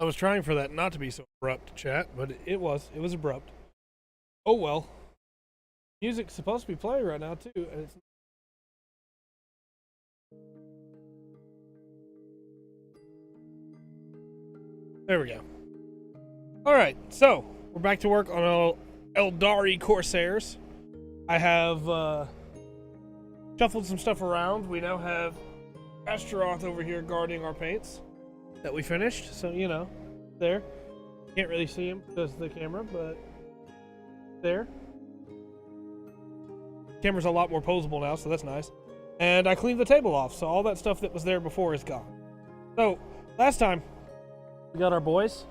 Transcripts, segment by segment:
I was trying for that not to be so abrupt, chat, but it was. It was abrupt. Oh well. Music's supposed to be playing right now too, and it's. There we go. All right, so we're back to work on Aeldari Corsairs. I have shuffled some stuff around. We now have Astaroth over here guarding our paints that we finished. So, you know, there. Can't really see him because of the camera, but there. Camera's a lot more posable now, so that's nice. And I cleaned the table off, so all that stuff that was there before is gone. So, last time, we got our boys.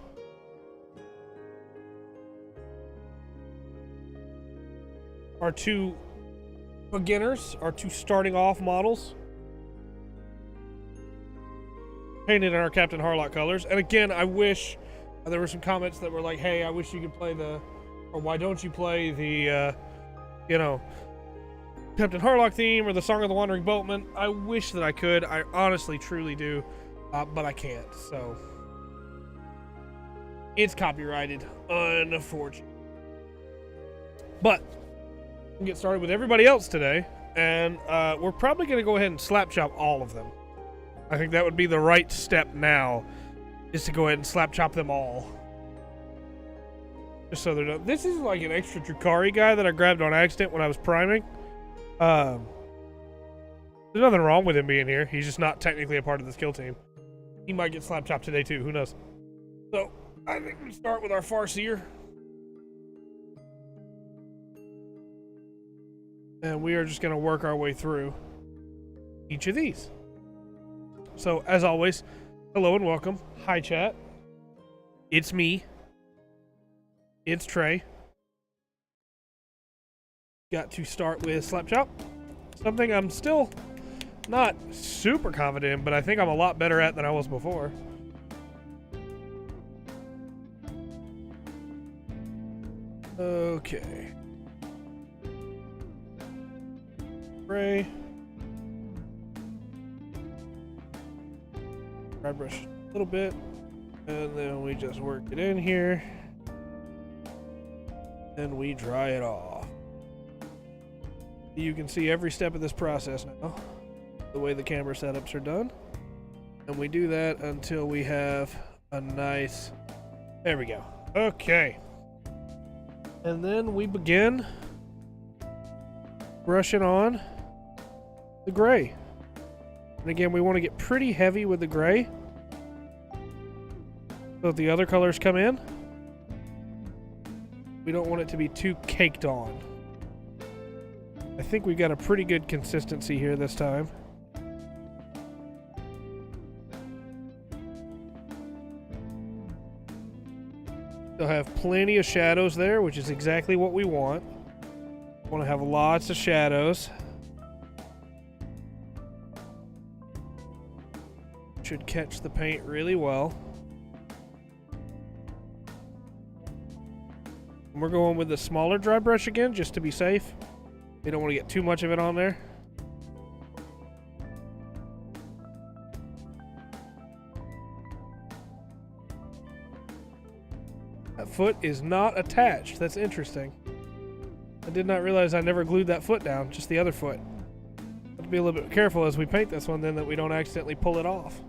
Our two beginners, our two starting off models. Painted in our Captain Harlock colors. And again, I wish there were some comments that were like, hey, I wish you could play or why don't you play the, Captain Harlock theme or the Song of the Wandering Boatman. I wish that I could. I honestly, truly do. But I can't, so. It's copyrighted, unfortunately. But we'll get started with everybody else today, and we're probably going to go ahead and Slapchop all of them. I think that would be the right step now, is to go ahead and Slapchop them all. Just so they're done. This is like an extra Drukhari guy that I grabbed on accident when I was priming. There's nothing wrong with him being here. He's just not technically a part of the skill team. He might get Slapchop today too, who knows. So, I think we start with our Farseer. And we are just going to work our way through each of these. So, as always, hello and welcome. Hi, chat. It's me. It's Trey. Got to start with Slapchop. Something I'm still not super confident in, but I think I'm a lot better at than I was before. Okay. Spray. Dry brush a little bit, and then we just work it in here. Then we dry it off. You can see every step of this process now, the way the camera setups are done. And we do that until we have a nice, there we go. Okay. And then we begin brushing on the gray. And again, we want to get pretty heavy with the gray so that the other colors come in. We don't want it to be too caked on. I think we've got a pretty good consistency here this time. Still have plenty of shadows there, which is exactly what we want. Want to have lots of shadows. Should catch the paint really well. And we're going with the smaller dry brush again, just to be safe. We don't want to get too much of it on there. That foot is not attached. That's interesting. I did not realize I never glued that foot down, just the other foot. Have to be a little bit careful as we paint this one then that we don't accidentally pull it off.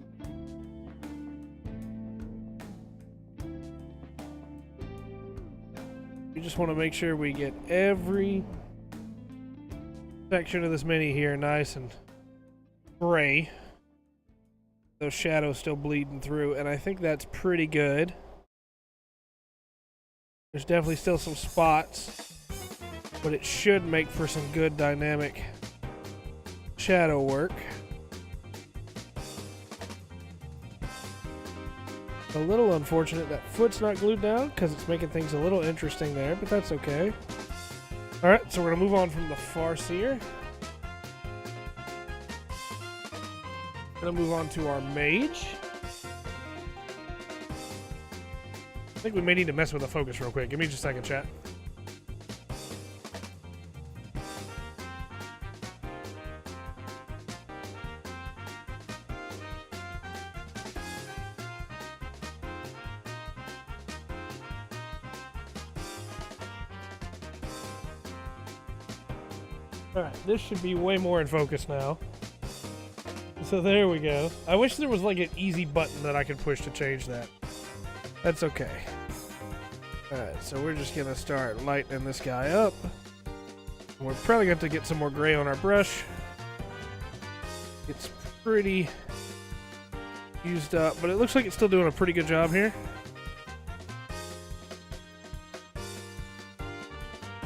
We just want to make sure we get every section of this mini here nice and gray. Those shadows still bleeding through, and I think that's pretty good. There's definitely still some spots, but it should make for some good dynamic shadow work. A little unfortunate that foot's not glued down because it's making things a little interesting there, but that's okay. Alright, so we're going to move on from the Farseer. Going to move on to our Mage. I think we may need to mess with the focus real quick. Give me just a second, chat. Alright, this should be way more in focus now. So there we go. I wish there was like an easy button that I could push to change that. That's okay. Alright, so we're just gonna start lightening this guy up. We're probably going to get some more gray on our brush. It's pretty used up, but it looks like it's still doing a pretty good job here.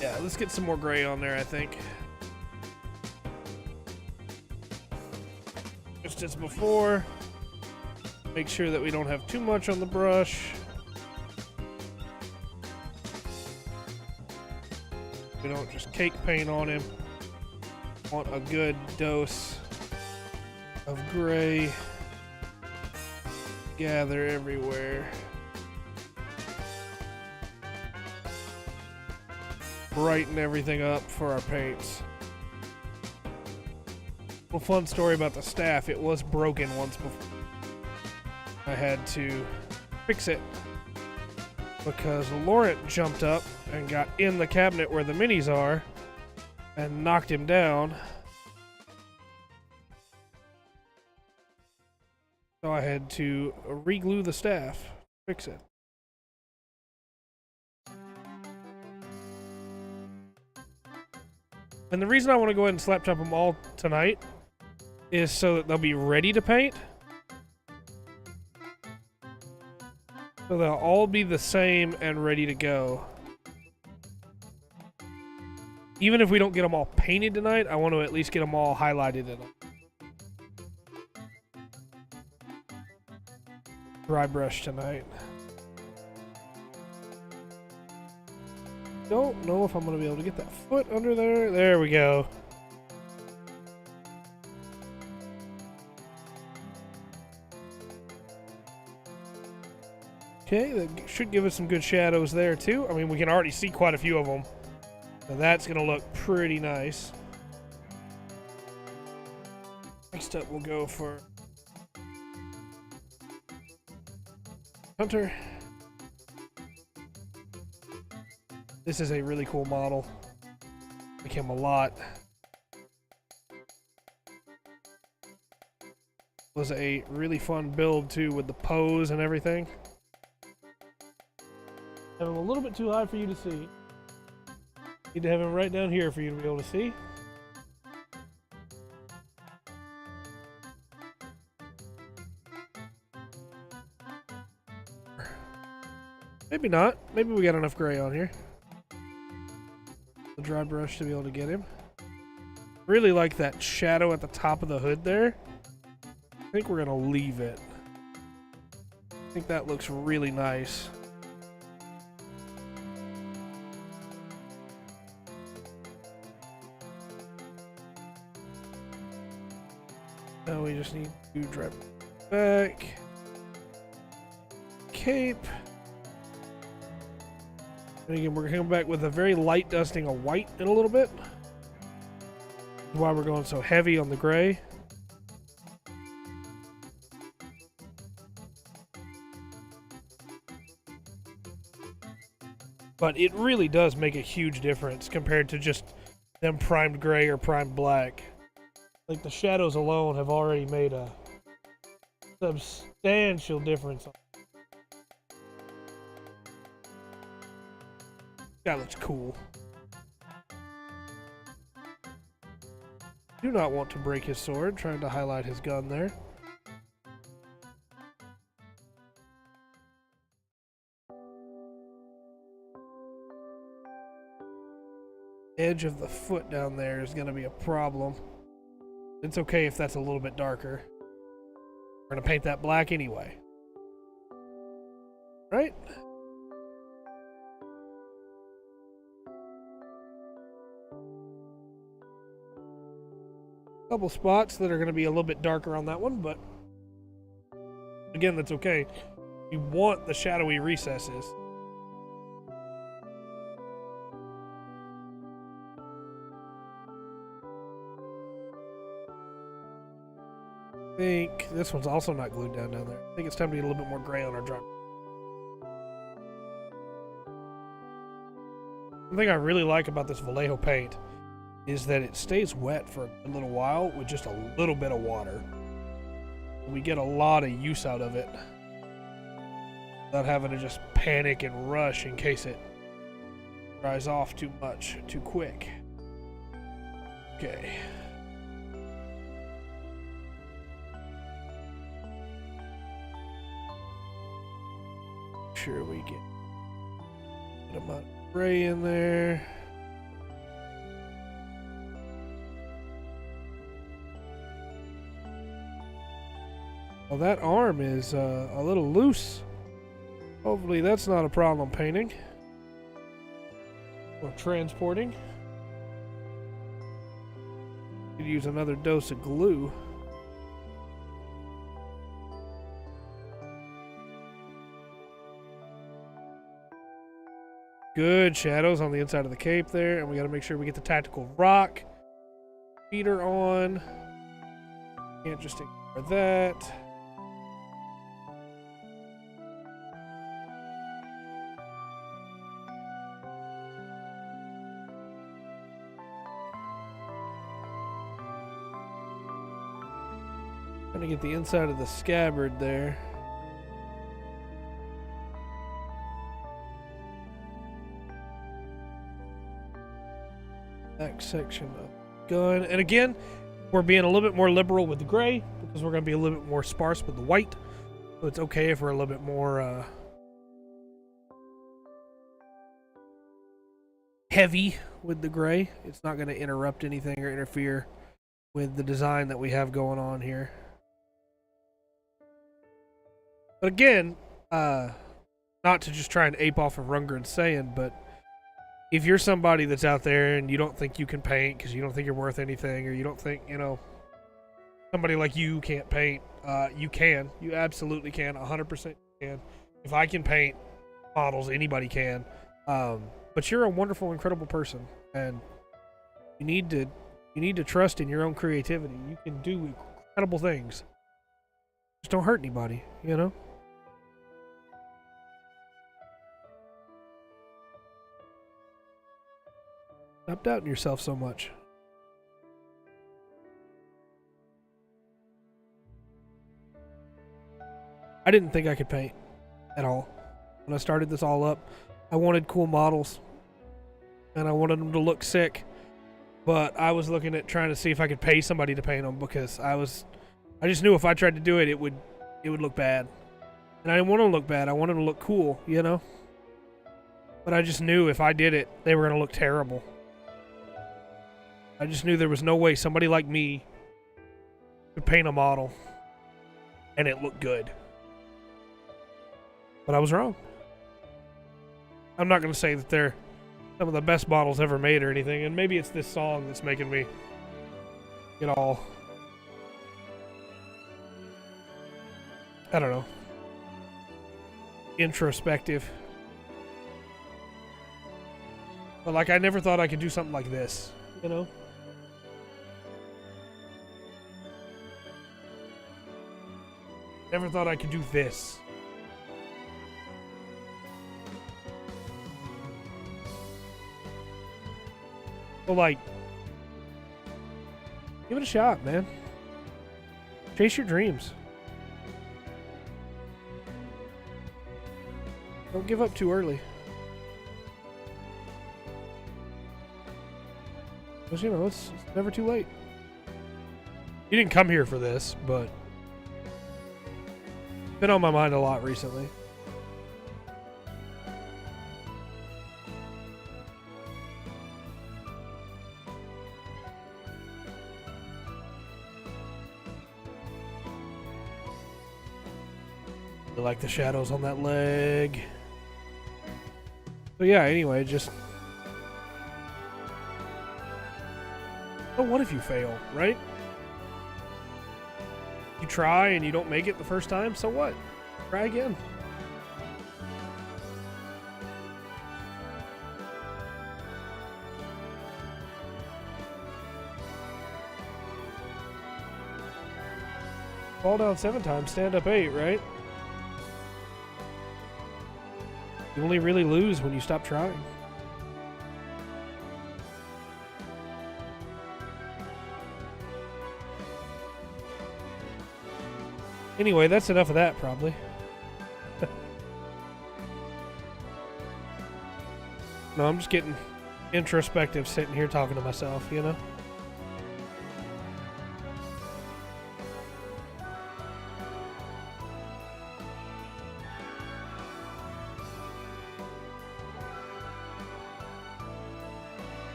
Yeah, let's get some more gray on there, I think. Just as before, make sure that we don't have too much on the brush. We don't just cake paint on him. Want a good dose of gray. Gather everywhere. Brighten everything up for our paints. A fun story about the staff. It was broken once before. I had to fix it because Laurent jumped up and got in the cabinet where the minis are and knocked him down. So I had to re-glue the staff, fix it. And the reason I want to go ahead and slap chop them all tonight is so that they'll be ready to paint. So they'll all be the same and ready to go. Even if we don't get them all painted tonight, I want to at least get them all highlighted in them. Dry brush tonight. Don't know if I'm going to be able to get that foot under there. There we go. Okay, that should give us some good shadows there too. I mean, we can already see quite a few of them. So that's going to look pretty nice. Next up, we'll go for Hunter. This is a really cool model. Like him a lot. Was a really fun build too with the pose and everything. Have him a little bit too high for you to see. Need to have him right down here for you to be able to see. Maybe not. Maybe we got enough gray on here. The dry brush to be able to get him. Really like that shadow at the top of the hood there. I think we're going to leave it. I think that looks really nice. Now we just need to drop back. Cape. And again, we're going to come back with a very light dusting of white in a little bit. That's why we're going so heavy on the gray. But it really does make a huge difference compared to just them primed gray or primed black. Like the shadows alone have already made a substantial difference. That looks cool. Do not want to break his sword, trying to highlight his gun there. Edge of the foot down there is going to be a problem. It's okay if that's a little bit darker. We're going to paint that black anyway. Right? Couple spots that are going to be a little bit darker on that one, but again, that's okay. You want the shadowy recesses. I think this one's also not glued down there. I think it's time to get a little bit more gray on our drum. One thing I really like about this Vallejo paint is that it stays wet for a little while with just a little bit of water. We get a lot of use out of it without having to just panic and rush in case it dries off too much, too quick. Okay. Sure we get a good amount of gray in there. Well, that arm is a little loose. Hopefully that's not a problem painting or transporting. Could use another dose of glue. Good shadows on the inside of the cape there, and we got to make sure we get the tactical rock feeder on. Can't just ignore that. Trying to get the inside of the scabbard there. Back section of gun. And again, we're being a little bit more liberal with the gray because we're going to be a little bit more sparse with the white. So it's okay if we're a little bit more heavy with the gray. It's not going to interrupt anything or interfere with the design that we have going on here. But again, not to just try and ape off of Rundgren's saying, but if you're somebody that's out there and you don't think you can paint because you don't think you're worth anything, or you don't think, you know, somebody like you can't paint, you can. You absolutely can. 100% can. If I can paint models, anybody can. But you're a wonderful, incredible person, and you need to trust in your own creativity. You can do incredible things. Just don't hurt anybody, you know? Stop doubting yourself so much. I didn't think I could paint at all. When I started this all up, I wanted cool models and I wanted them to look sick, but I was looking at trying to see if I could pay somebody to paint them because I just knew if I tried to do it, it would look bad. And I didn't want to look bad. I wanted to look cool, you know? But I just knew if I did it, they were going to look terrible. I just knew there was no way somebody like me could paint a model and it looked good. But I was wrong. I'm not going to say that they're some of the best models ever made or anything, and maybe it's this song that's making me get all, I don't know, introspective. But like, I never thought I could do something like this, you know? Never thought I could do this. So like, give it a shot, man. Chase your dreams. Don't give up too early. Because, you know, it's never too late. You didn't come here for this, but it's been on my mind a lot recently. I like the shadows on that leg. So yeah, anyway, just... So what if you fail, right? You try and you don't make it the first time, so what? Try again. Fall down 7 times, stand up 8, right? You only really lose when you stop trying. Anyway, that's enough of that, probably. No, I'm just getting introspective sitting here talking to myself, you know?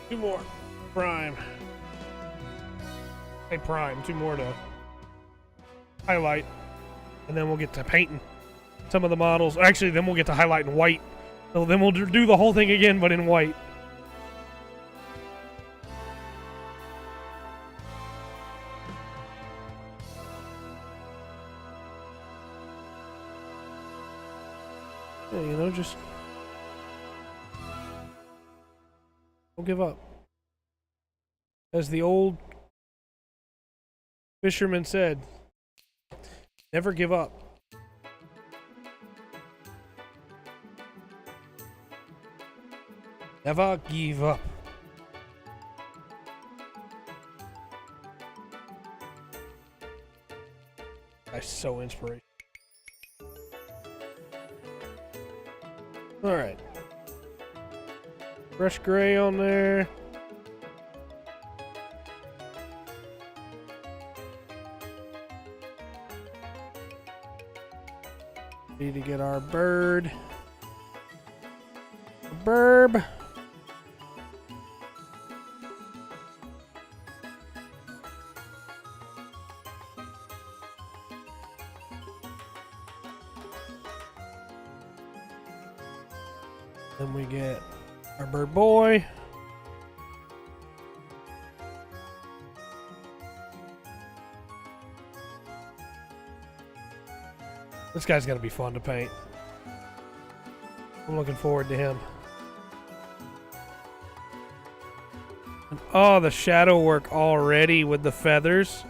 Two more. Prime. Hey, Prime. Two more to highlight. And then we'll get to painting some of the models. Actually, then we'll get to highlight in white. So then we'll do the whole thing again, but in white. Yeah, you know, just don't give up. As the old fisherman said, never give up. Never give up. That's so inspirational. Alright. Fresh gray on there. Need to get our bird. Burb. Then we get our bird boy. This guy's gonna be fun to paint. I'm looking forward to him. And oh, the shadow work already with the feathers.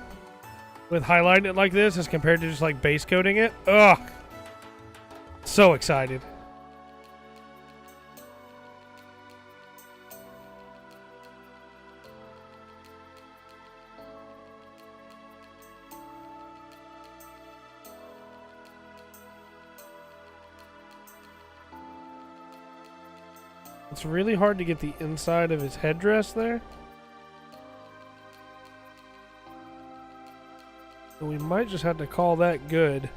With highlighting it like this as compared to just like base coating it. Ugh. So excited. It's really hard to get the inside of his headdress there. So we might just have to call that good.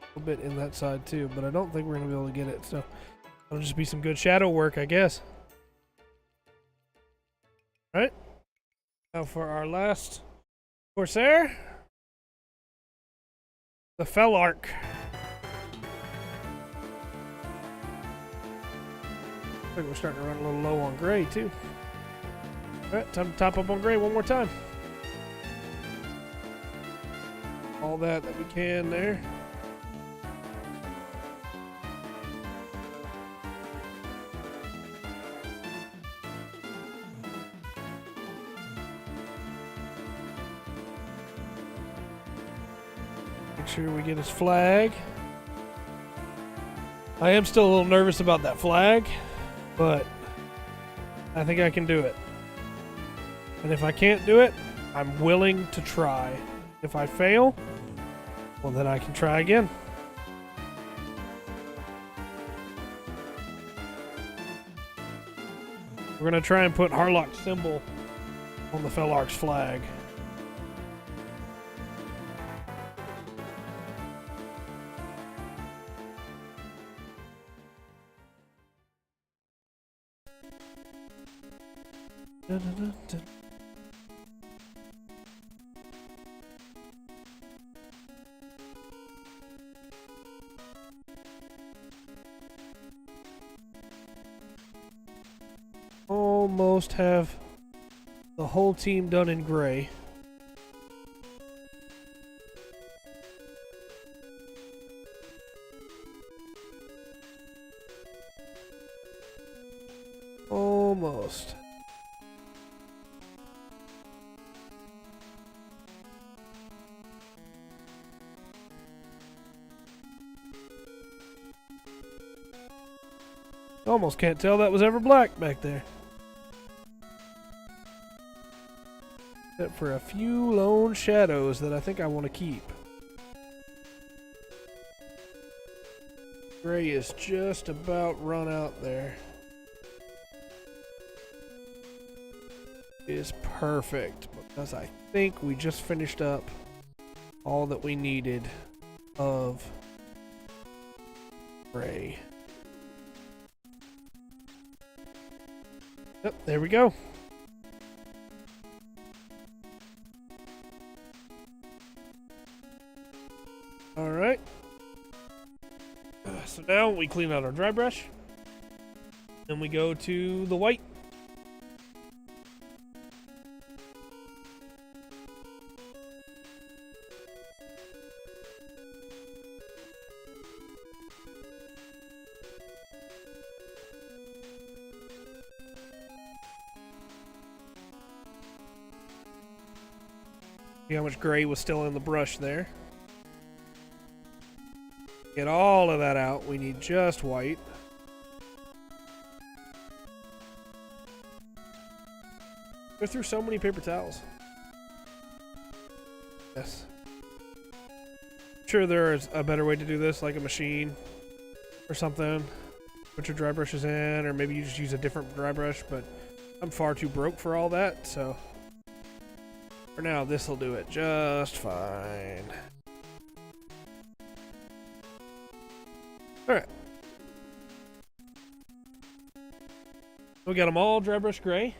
A little bit in that side too, but I don't think we're going to be able to get it. So it'll just be some good shadow work, I guess. All right. Now for our last Corsair, the Fellark. I think we're starting to run a little low on gray too. Alright, time to top up on gray one more time. All that we can there. Sure we get his flag. I am still a little nervous about that flag, but I think I can do it. And if I can't do it, I'm willing to try. If I fail, well then I can try again. We're gonna try and put Harlock's symbol on the Fellark's flag. Almost have the whole team done in gray. Almost. Almost can't tell that was ever black back there. Except for a few lone shadows that I think I want to keep. Gray is just about run out there. Is perfect because I think we just finished up all that we needed of gray. Yep, there we go. All right. So now we clean out our dry brush. Then we go to the white. See how much gray was still in the brush there. Get all of that out. We need just white. Go through so many paper towels. Yes. I'm sure there is a better way to do this, like a machine or something. Put your dry brushes in, or maybe you just use a different dry brush, but I'm far too broke for all that, so for now, this will do it just fine. Alright. We got them all dry brush gray.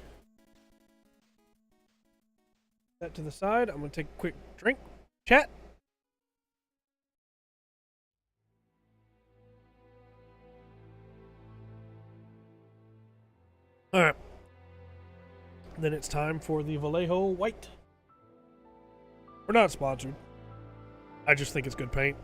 That to the side. I'm going to take a quick drink. Chat. Alright. Then it's time for the Vallejo White. We're not sponsored. I just think it's good paint.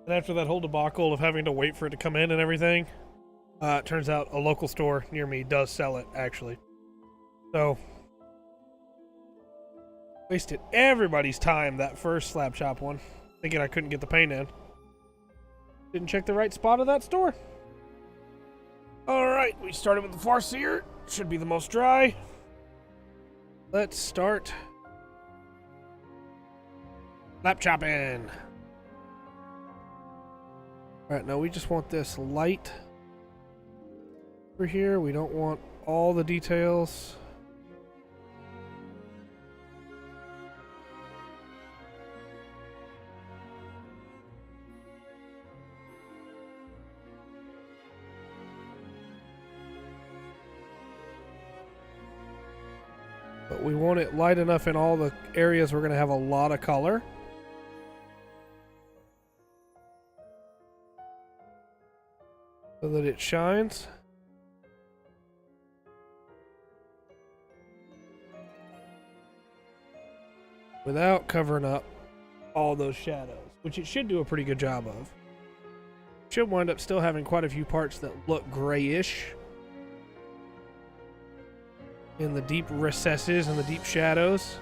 And after that whole debacle of having to wait for it to come in and everything, it turns out a local store near me does sell it, actually. So, wasted everybody's time that first Slapchop one, thinking I couldn't get the paint in. Didn't check the right spot of that store. Alright, we started with the Farseer. Should be the most dry. Let's start Slapchopping. Alright, now we just want this light over here. We don't want all the details. But we want it light enough in all the areas we're going to have a lot of color. So that it shines. Without covering up all those shadows, which it should do a pretty good job of. Should wind up still having quite a few parts that look grayish in the deep recesses and the deep shadows.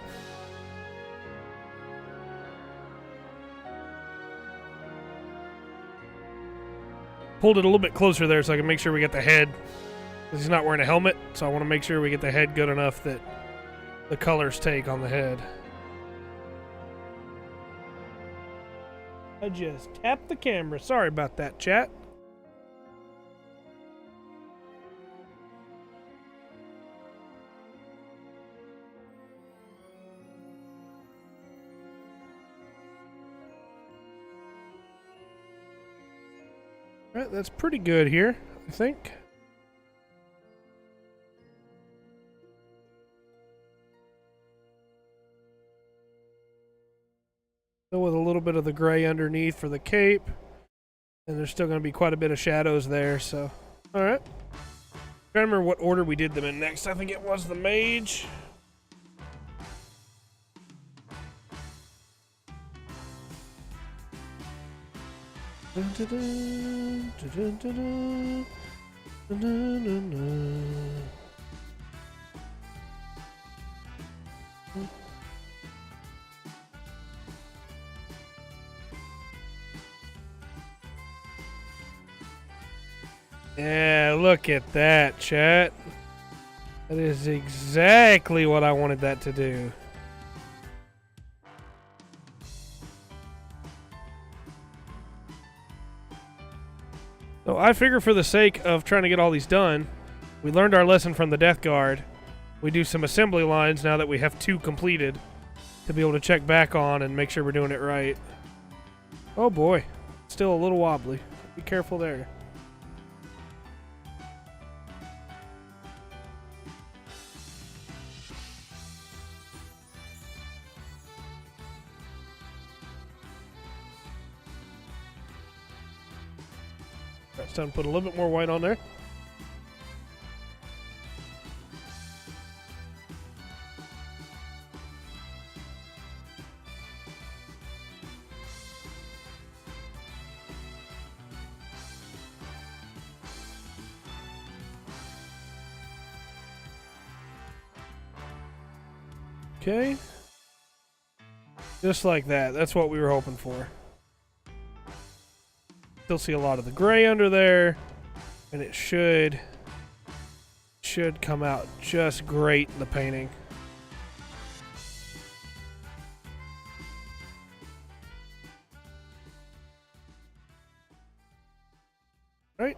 Pulled it a little bit closer there so I can make sure we get the head, because he's not wearing a helmet, so I want to make sure we get the head good enough that the colors take on the head. I just tapped the camera. Sorry about that, chat. Alright, that's pretty good here, I think. Still with a little bit of the gray underneath for the cape. And there's still going to be quite a bit of shadows there, so. Alright. I don't remember what order we did them in next. I think it was the mage. Dun, dun, dun, dun, dun, dun, dun, dun, dun. Yeah, look at that, chat. That is exactly what I wanted that to do. So I figure for the sake of trying to get all these done, we learned our lesson from the Death Guard. We do some assembly lines now that we have 2 completed to be able to check back on and make sure we're doing it right. Oh boy, still a little wobbly. Be careful there. Alright, it's time to put a little bit more white on there. Okay. Just like that. That's what we were hoping for. Still see a lot of the gray under there, and it should come out just great in the painting. Right.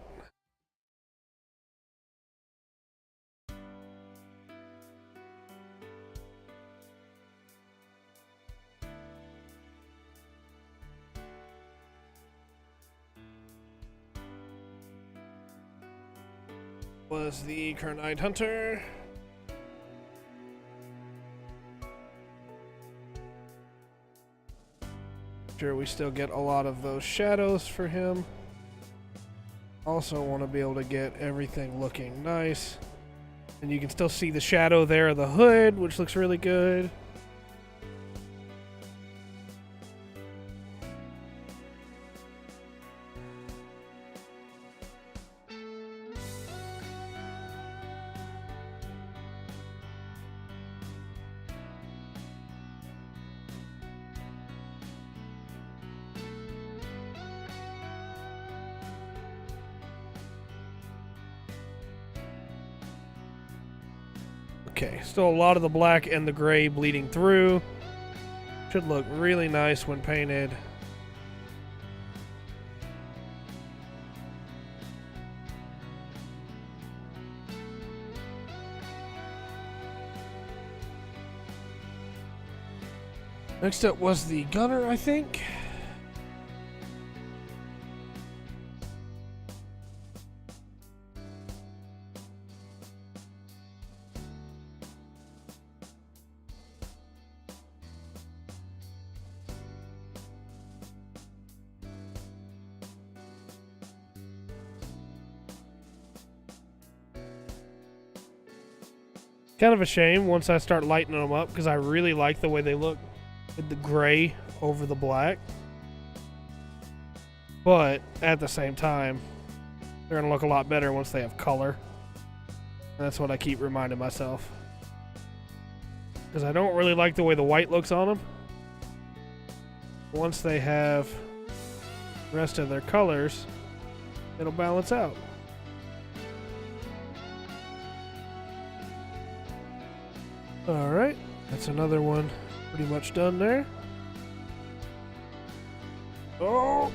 Was the Carnide Hunter. Sure, we still get a lot of those shadows for him. Also want to be able to get everything looking nice. And you can still see the shadow there of the hood, which looks really good. Okay, still a lot of the black and the gray bleeding through. Should look really nice when painted. Next up was the gunner, I think. Kind of a shame once I start lightening them up because I really like the way they look with the gray over the black. But at the same time, they're going to look a lot better once they have color. And that's what I keep reminding myself. Because I don't really like the way the white looks on them. Once they have the rest of their colors, it'll balance out. Alright, that's another one pretty much done there. Oh!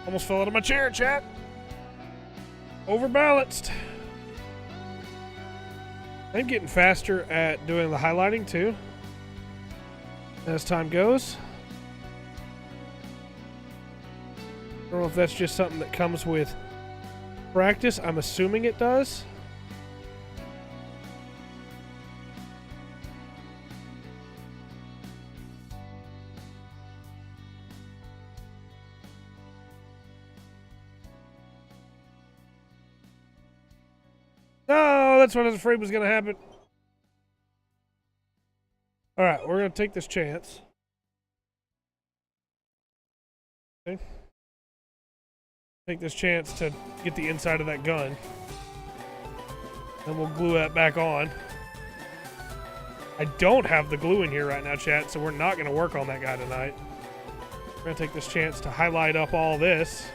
Almost fell out of my chair, chat. Overbalanced. I'm getting faster at doing the highlighting too, as time goes. I don't know if that's just something that comes with practice. I'm assuming it does. No, that's what I was afraid was going to happen. All right, we're going to take this chance. Okay. Take this chance to get the inside of that gun. And we'll glue that back on. I don't have the glue in here right now, chat, so we're not going to work on that guy tonight. We're going to take this chance to highlight up all this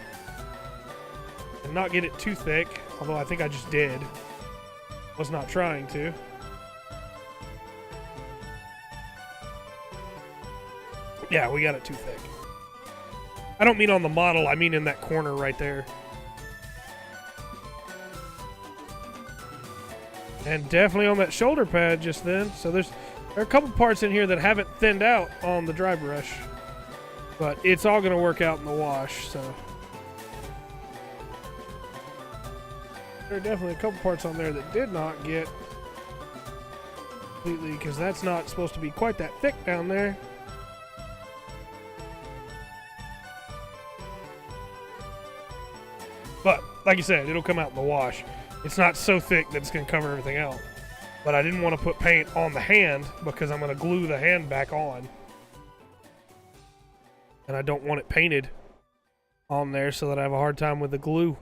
and not get it too thick, although I think I just did. Was not trying to. Yeah, we got it too thick. I don't mean on the model, I mean in that corner right there. And definitely on that shoulder pad just then. So there are a couple parts in here that haven't thinned out on the dry brush. But it's all going to work out in the wash, so. There are definitely a couple parts on there that did not get completely, because that's not supposed to be quite that thick down there. But, like you said, it'll come out in the wash. It's not so thick that it's going to cover everything else. But I didn't want to put paint on the hand because I'm going to glue the hand back on. And I don't want it painted on there so that I have a hard time with the glue.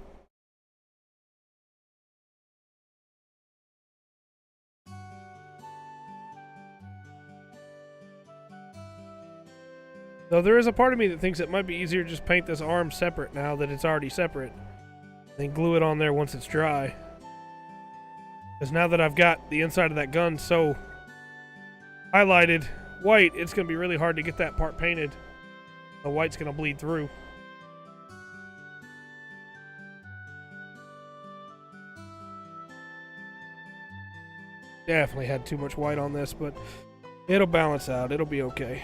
Though there is a part of me that thinks it might be easier to just paint this arm separate now that it's already separate. Then glue it on there once it's dry. Because now that I've got the inside of that gun so highlighted white, it's going to be really hard to get that part painted. The white's going to bleed through. Definitely had too much white on this, but it'll balance out. It'll be okay.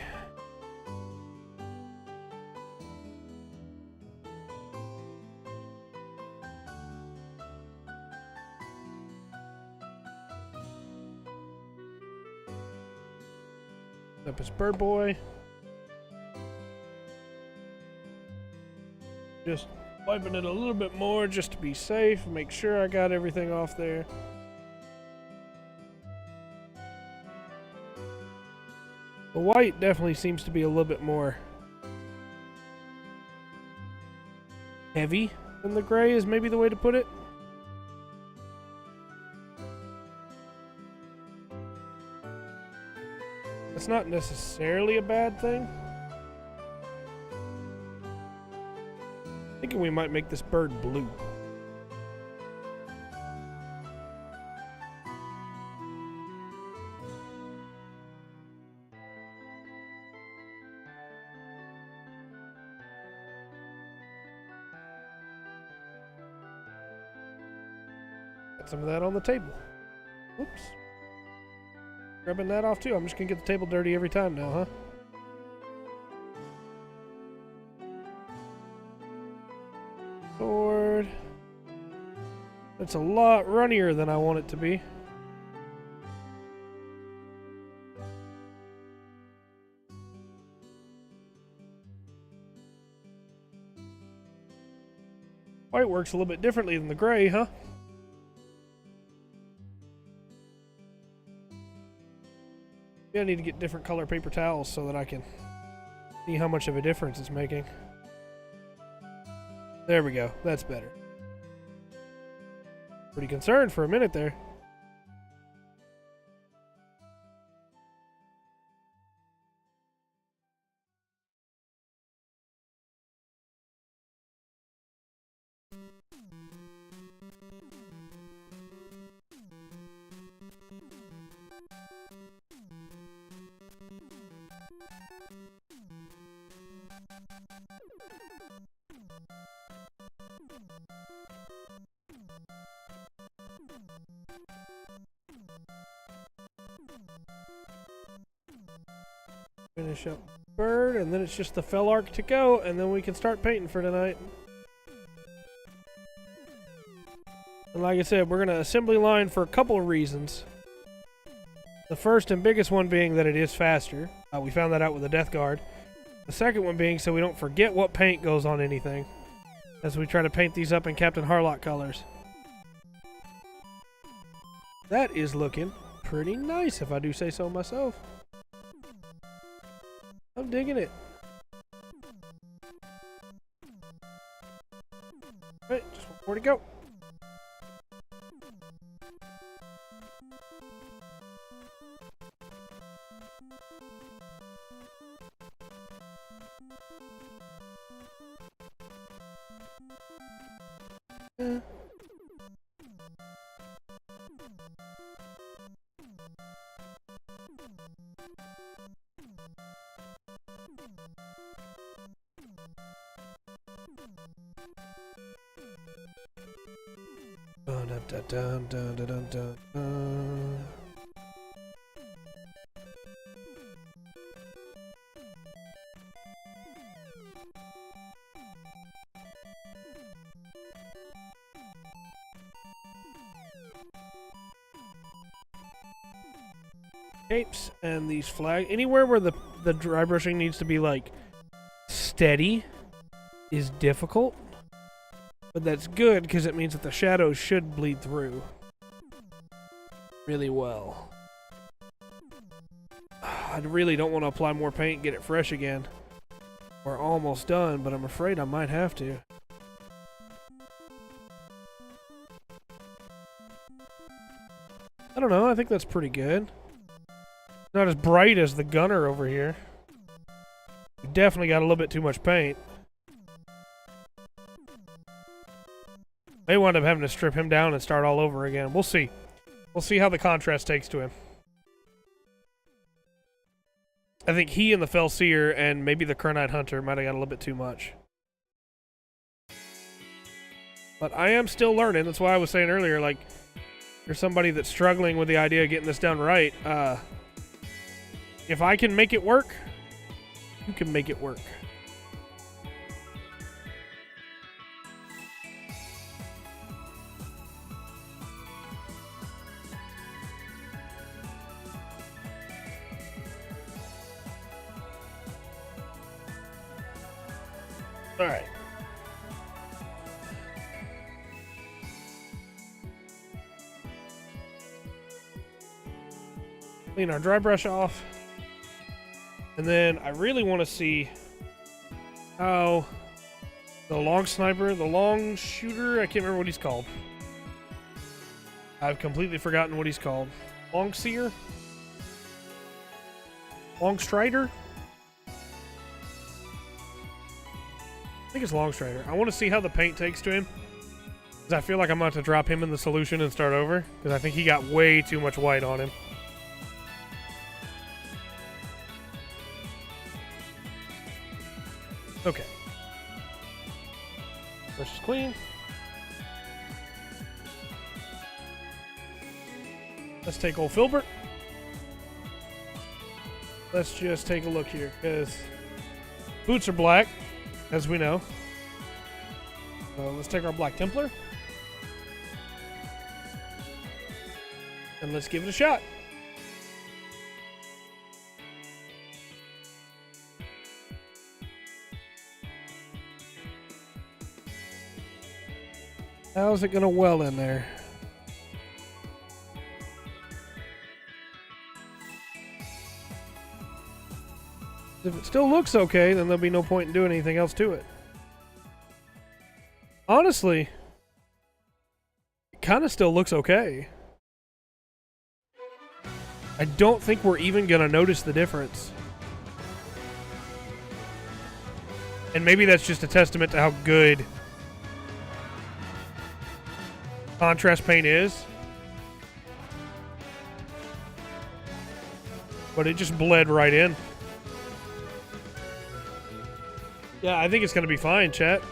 Up his bird boy. Just wiping it a little bit more just to be safe. Make sure I got everything off there. The white definitely seems to be a little bit more heavy than the gray is maybe the way to put it. It's not necessarily a bad thing. Thinking we might make this bird blue. Got some of that on the table. Oops. Rubbing that off too. I'm just gonna get the table dirty every time now, huh? Sword. It's a lot runnier than I want it to be. White works a little bit differently than the gray, huh? Yeah, I need to get different color paper towels so that I can see how much of a difference it's making. There we go. That's better. Pretty concerned for a minute there. Finish up bird, and then it's just the fell arc to go, and then we can start painting for tonight. And like I said, we're going to assembly line for a couple of reasons. The first and biggest one being that it is faster. We found that out with the Death Guard. The second one being so we don't forget what paint goes on anything as we try to paint these up in Captain Harlock colors. That is looking pretty nice, if I do say so myself. I'm digging it. Alright, just one more to go. Capes and these flag anywhere where the dry brushing needs to be like steady is difficult, but that's good because it means that the shadows should bleed through really well. I really don't want to apply more paint and get it fresh again. We're almost done, but I'm afraid I might have to. I don't know, I think that's pretty good. Not as bright as the gunner over here. We definitely got a little bit too much paint. May wind up having to strip him down and start all over again. We'll see. We'll see how the contrast takes to him. I think he and the Fell Seer and maybe the Kernite Hunter might have got a little bit too much. But I am still learning. That's why I was saying earlier, like, you're somebody that's struggling with the idea of getting this done right. If I can make it work, you can make it work. All right. Clean our dry brush off. And then I really want to see how the long sniper, the long shooter, I can't remember what he's called. I've completely forgotten what he's called. Long seer? Long strider? I think it's long strider. I want to see how the paint takes to him. Because I feel like I'm about to drop him in the solution and start over. Because I think he got way too much white on him. Okay. Brush is clean. Let's take old Filbert. Let's just take a look here, because boots are black, as we know. So let's take our Black Templar. And let's give it a shot. How's it gonna well in there? If it still looks okay, then there'll be no point in doing anything else to it. Honestly, it kind of still looks okay. I don't think we're even gonna notice the difference. And maybe that's just a testament to how good contrast paint is. But it just bled right in. Yeah, I think it's going to be fine, chat.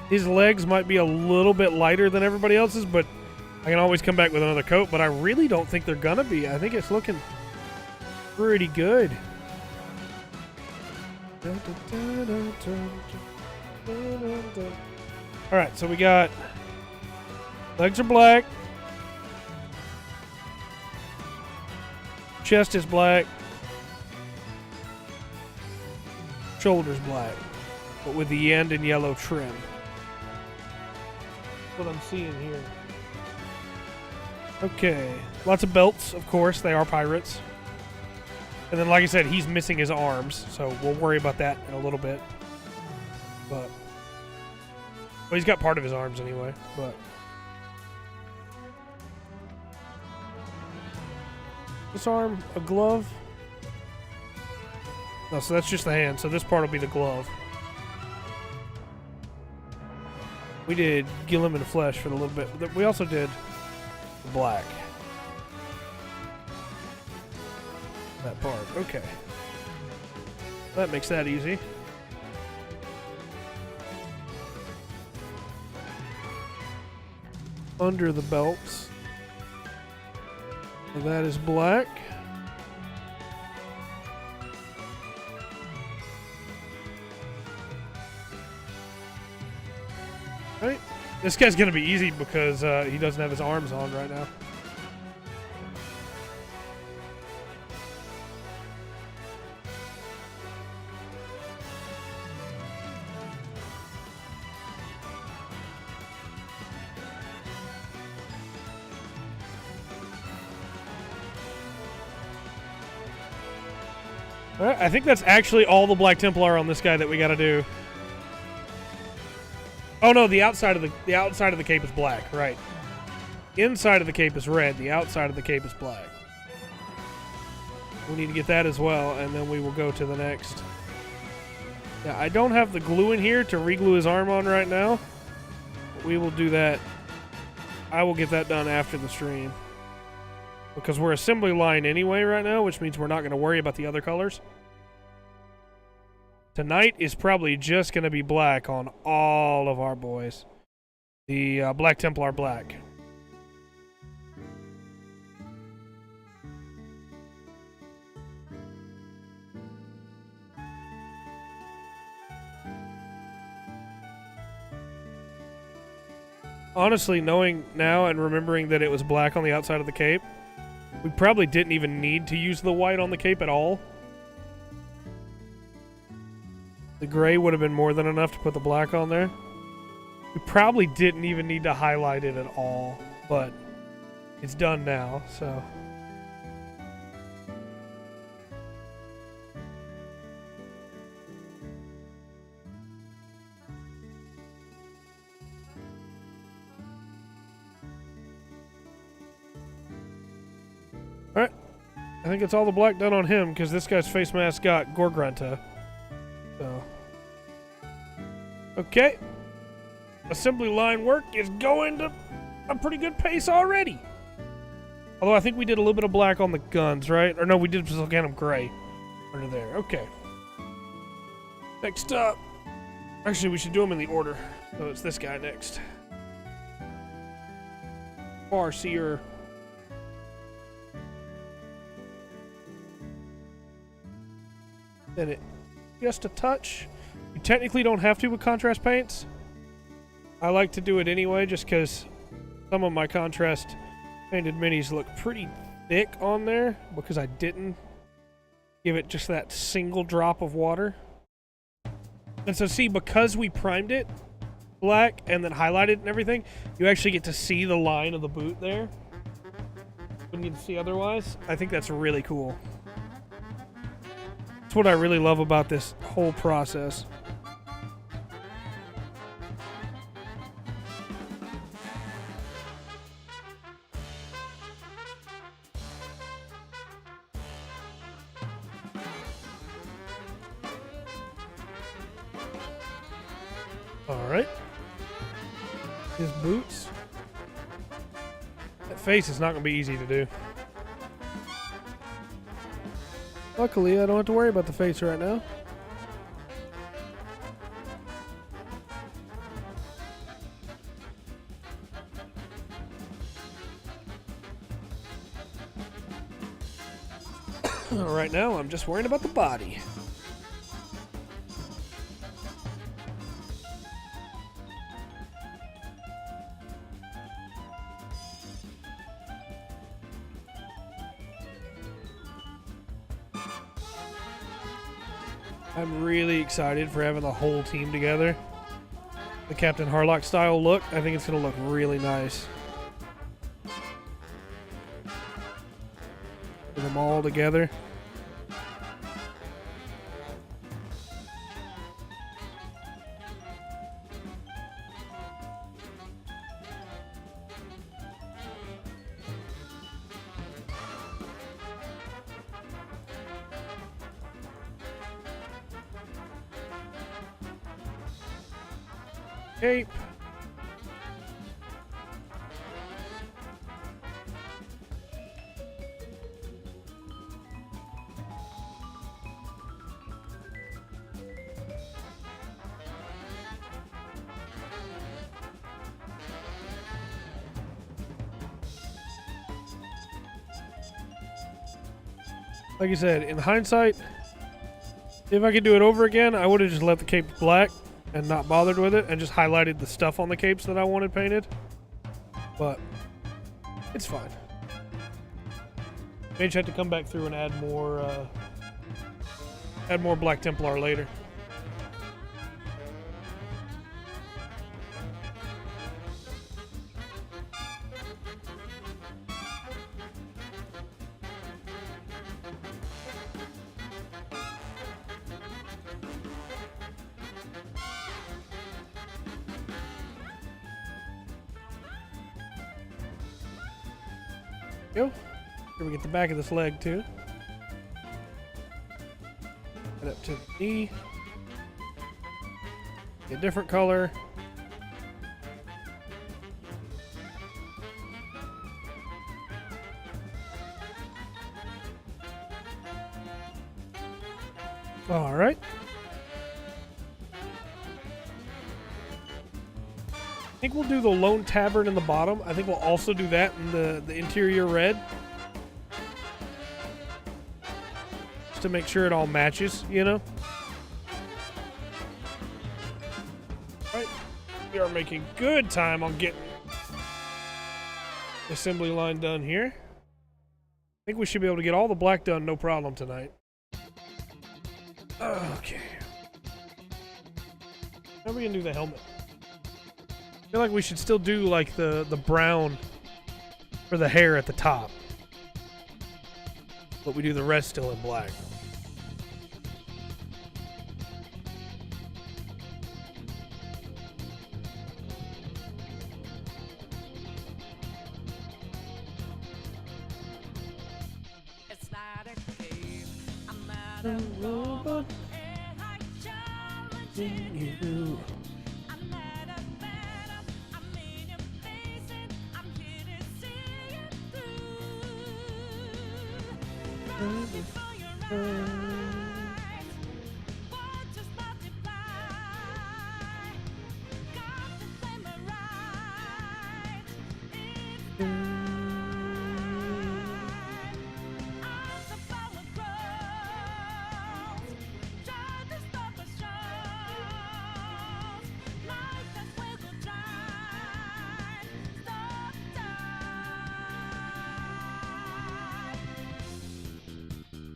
His legs might be a little bit lighter than everybody else's, but I can always come back with another coat, but I really don't think they're going to be. I think it's looking pretty good. Alright, so we got legs are black. Chest is black. Shoulders black. But with the end in yellow trim. That's what I'm seeing here. Okay. Lots of belts, of course. They are pirates. And then, like I said, he's missing his arms, so we'll worry about that in a little bit. But, well, he's got part of his arms anyway, but. This arm a glove? No, so that's just the hand. So this part will be the glove. We did Gillim and Flesh for a little bit. But we also did the black. That part. Okay. That makes that easy. Under the belts. So that is black. Right. This guy's gonna be easy because he doesn't have his arms on right now. All right, I think that's actually all the Black Templar on this guy that we got to do. Oh no, the outside of the cape is black, right? Inside of the cape is red. The outside of the cape is black. We need to get that as well, and then we will go to the next. Yeah, I don't have the glue in here to re-glue his arm on right now. We will do that. I will get that done after the stream. Because we're assembly line anyway right now, which means we're not going to worry about the other colors. Tonight is probably just going to be black on all of our boys. The Black Templar black. Honestly, knowing now and remembering that it was black on the outside of the cape, we probably didn't even need to use the white on the cape at all. The gray would have been more than enough to put the black on there. We probably didn't even need to highlight it at all, but it's done now, so. Alright, I think it's all the black done on him because this guy's face mask got Gorgrunta. So, okay. Assembly line work is going to a pretty good pace already. Although I think we did a little bit of black on the guns, right? Or no, we did Galganum gray under there. Okay. Next up. Actually, we should do them in the order. So it's this guy next. Farseer. Then it just a touch. You technically don't have to with contrast paints. I like to do it anyway just because some of my contrast painted minis look pretty thick on there because I didn't give it just that single drop of water. And so see, because we primed it black and then highlighted and everything, you actually get to see the line of the boot there when you can see otherwise. I think that's really cool. That's what I really love about this whole process. All right. His boots. That face is not going to be easy to do. Luckily, I don't have to worry about the face right now. Right now, I'm just worrying about the body. I'm really excited for having the whole team together. The Captain Harlock style look, I think it's going to look really nice. Put them all together. cape. Like I said, in hindsight, if I could do it over again, I would have just left the cape black and not bothered with it and just highlighted the stuff on the capes that I wanted painted. But it's fine. May just have to come back through and add more Black Templar later. Go. Here we get the back of this leg too. And up to the knee. A different color. All right. I think we'll do the lone tabard in the bottom. I think we'll also do that in the interior red. Just to make sure it all matches, you know? All right. We are making good time on getting the assembly line done here. I think we should be able to get all the black done no problem tonight. Okay. Now we can do the helmet. I feel like we should still do like the brown for the hair at the top. But we do the rest still in black. It's not a game. I'm not a robot. Challenging you.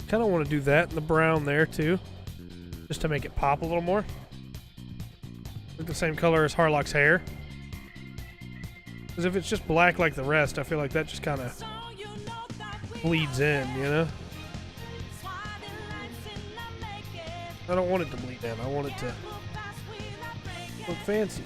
Kind of want to do that in the brown there too, just to make it pop a little more. Look the same color as Harlock's hair. Because if it's just black like the rest, I feel like that just kind of bleeds in, you know? I don't want it to bleed in. I want it to look fancy.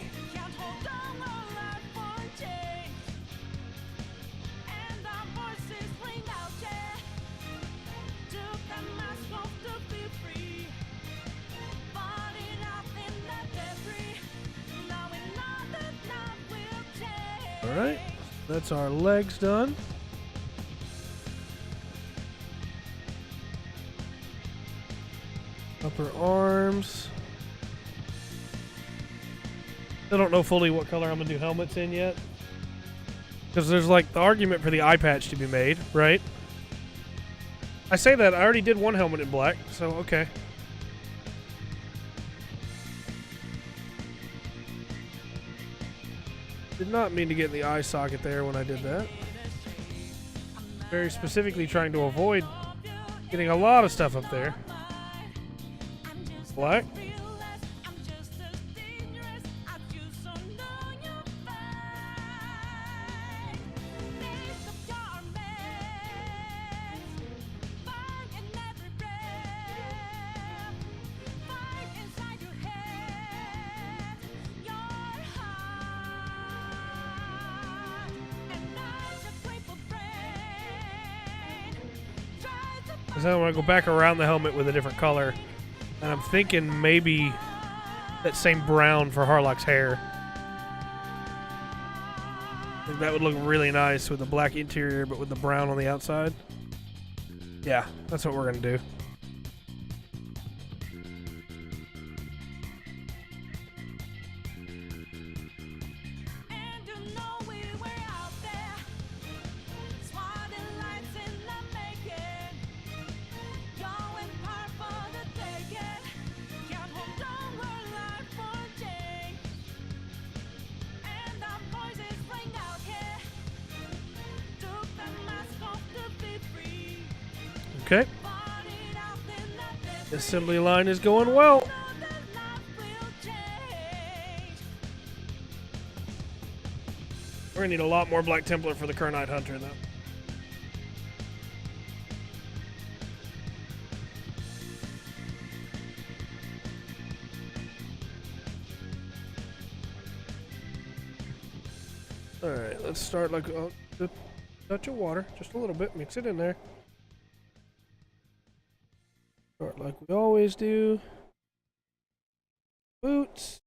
Alright, that's our legs done. Upper arms. I don't know fully what color I'm going to do helmets in yet. Because there's like the argument for the eye patch to be made, right? I say that, I already did one helmet in black, so okay. Did not mean to get the eye socket there when I did that. Very specifically trying to avoid getting a lot of stuff up there. Black. So I want to go back around the helmet with a different color. And I'm thinking maybe that same brown for Harlock's hair. I think that would look really nice with the black interior, but with the brown on the outside. Yeah, that's what we're gonna do. Okay. The assembly line is going well. We're gonna need a lot more Black Templar for the Kernite Hunter, though. All right, let's start like a touch of water, just a little bit. Mix it in there. Start like we always do. Boots.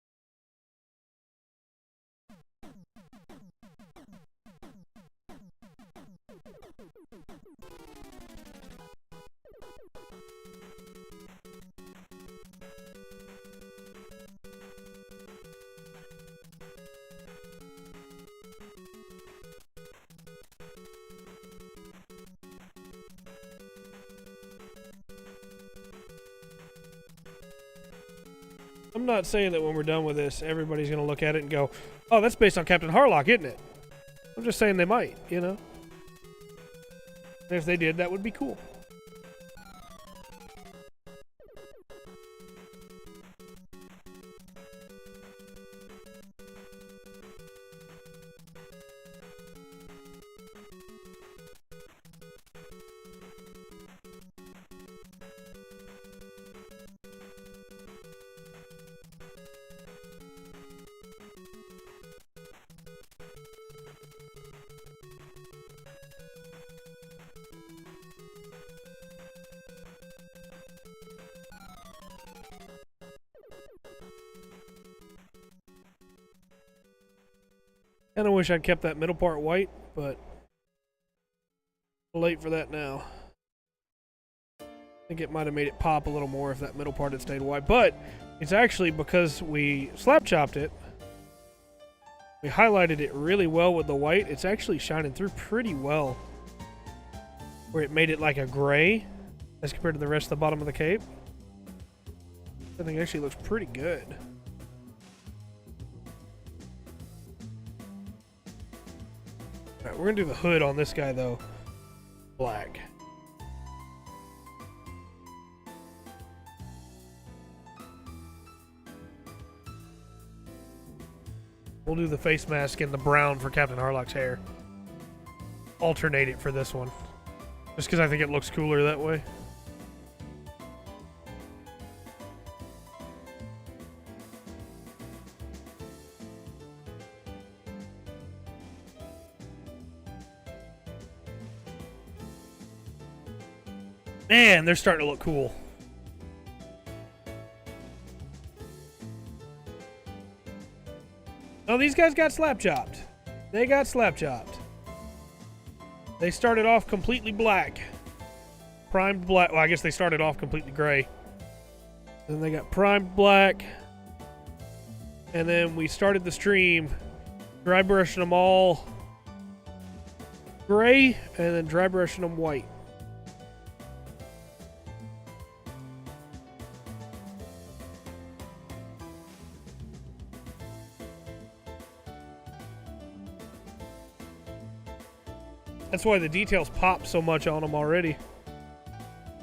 I'm not saying that when we're done with this, everybody's going to look at it and go, oh, that's based on Captain Harlock, isn't it? I'm just saying they might, you know? And if they did, that would be cool. Kind of wish I'd kept that middle part white, but late for that now. I think it might have made it pop a little more if that middle part had stayed white, but it's actually because we slap chopped it. We highlighted it really well with the white. It's actually shining through pretty well, where it made it like a gray as compared to the rest of the bottom of the cape. I think it actually looks pretty good. Alright, we're gonna do the hood on this guy though. Black. We'll do the face mask in the brown for Captain Harlock's hair. Alternate it for this one. Just because I think it looks cooler that way. Man, they're starting to look cool. Oh, these guys got slap chopped. They got slap chopped. They started off completely black. Primed black. Well, I guess they started off completely gray. Then they got primed black. And then we started the stream dry brushing them all gray and then dry brushing them white. That's why the details pop so much on them already,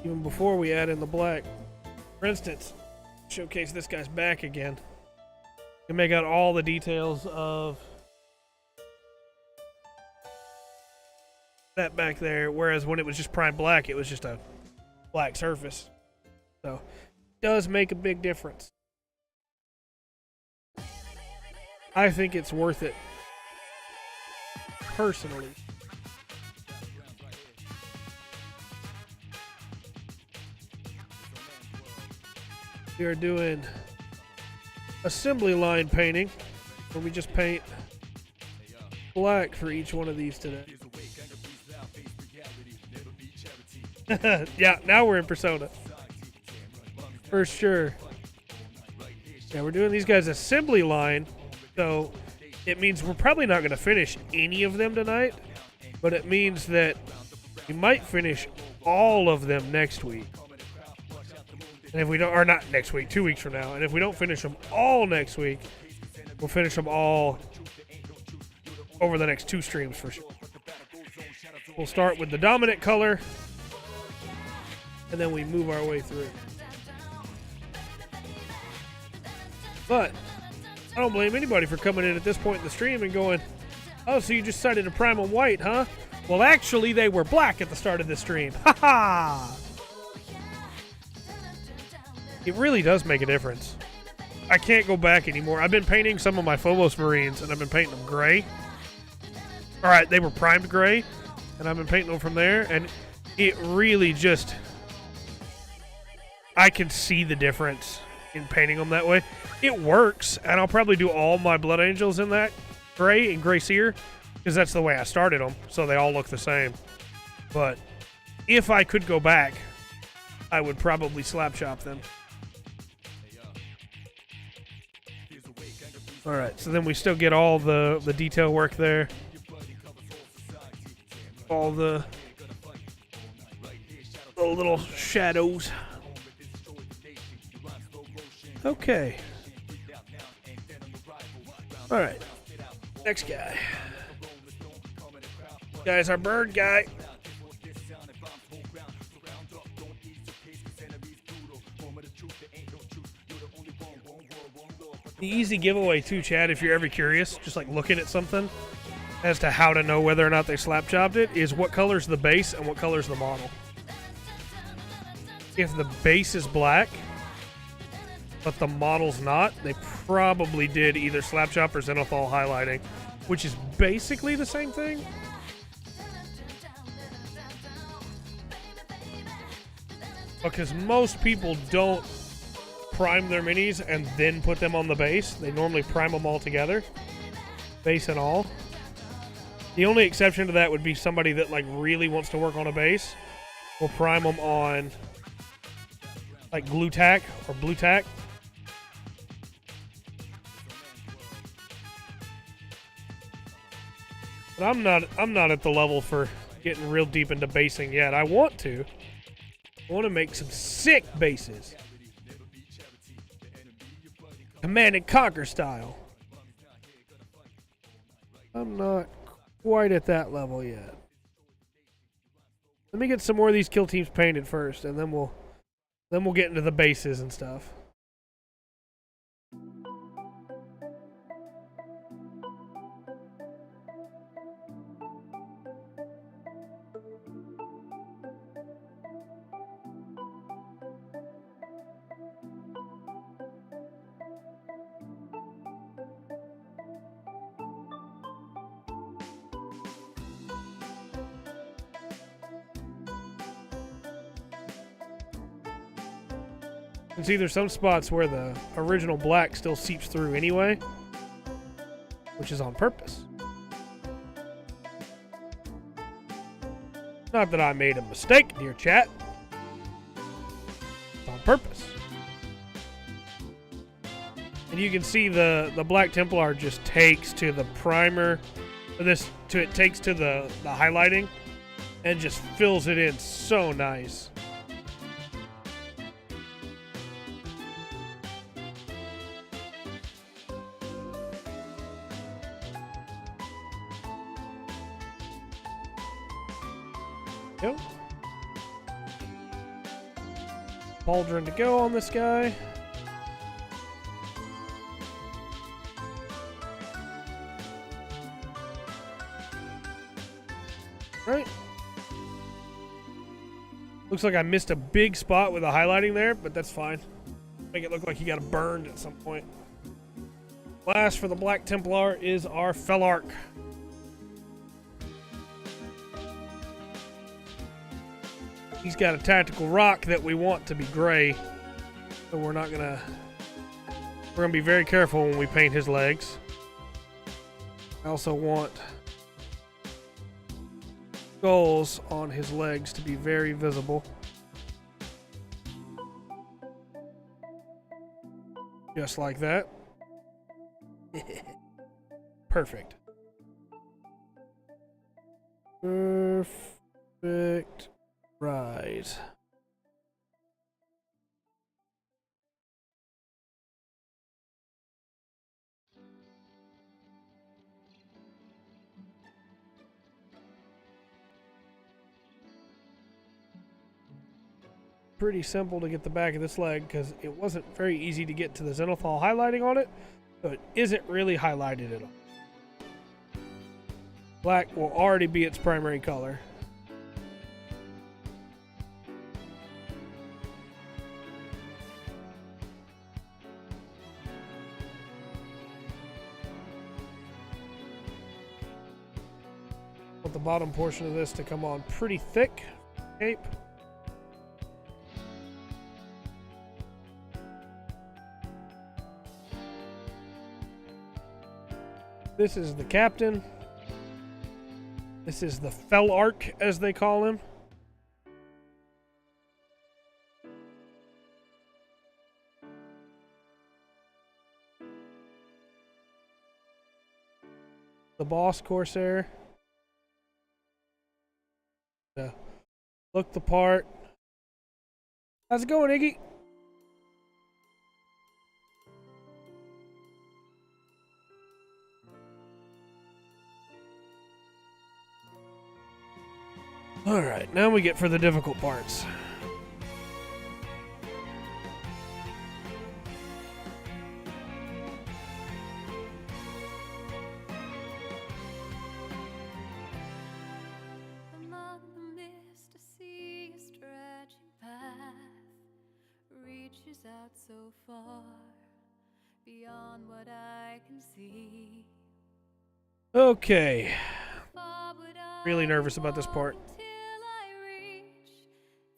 even before we add in the black. For instance, showcase this guy's back again. You can make out all the details of that back there, whereas when it was just prime black, it was just a black surface. So, it does make a big difference. I think it's worth it, personally. We are doing assembly line painting, where we just paint black for each one of these today. Yeah, now we're in Persona. For sure. Yeah, we're doing these guys assembly line, so it means we're probably not going to finish any of them tonight, but it means that we might finish all of them next week. And if we don't, or not next week, 2 weeks from now, and if we don't finish them all next week, we'll finish them all over the next 2 streams for sure. We'll start with the dominant color, and then we move our way through. But I don't blame anybody for coming in at this point in the stream and going, oh, so you just decided to prime them white, huh? Well, actually, they were black at the start of this stream. Ha ha! It really does make a difference. I can't go back anymore. I've been painting some of my Phobos Marines, and I've been painting them gray. All right, they were primed gray, and I've been painting them from there, and it really just... I can see the difference in painting them that way. It works, and I'll probably do all my Blood Angels in that gray and gray seer, because that's the way I started them, so they all look the same. But if I could go back, I would probably Slapchop them. Alright, so then we still get all the detail work there. All the little shadows. Okay. Alright. Next guy. Guy's our bird guy. The easy giveaway too, Chad, if you're ever curious, just like looking at something as to how to know whether or not they slap chopped it, is what color's the base and what color's the model. If the base is black, but the model's not, they probably did either slap chop or zenithal highlighting, which is basically the same thing. Because most people don't prime their minis and then put them on the base. They normally prime them all together, base and all. The only exception to that would be somebody that like really wants to work on a base. Will prime them on like glue tack or blue tack. But I'm not at the level for getting real deep into basing yet. I want to. I want to make some sick bases. Command and Conquer style. I'm not quite at that level yet. Let me get some more of these kill teams painted first, and then we'll get into the bases and stuff. And see, there's some spots where the original black still seeps through anyway, which is on purpose. Not that I made a mistake, dear chat. It's on purpose. And you can see the Black Templar just takes to the primer, it takes to the highlighting, and just fills it in so nice. Go. Pauldron to go on this guy. Right. Looks like I missed a big spot with the highlighting there, but that's fine. Make it look like he got burned at some point. Last for the Black Templar is our Felarch. He's got a tactical rock that we want to be gray, so we're gonna be very careful when we paint his legs. I also want skulls on his legs to be very visible. Just like that. Perfect. Perfect. Right. Pretty simple to get the back of this leg because it wasn't very easy to get to the zenithal highlighting on it, so it isn't really highlighted at all. Black will already be its primary color. Want the bottom portion of this to come on pretty thick cape. This is the captain. This is the Fellark, as they call him. The boss Corsair. Look the part. How's it going, Iggy? Alright, now we get for the difficult parts. Among the mist, I see a stretching path reaches out so far beyond what I can see. Okay. Far would I Really nervous about this part. walk till I reach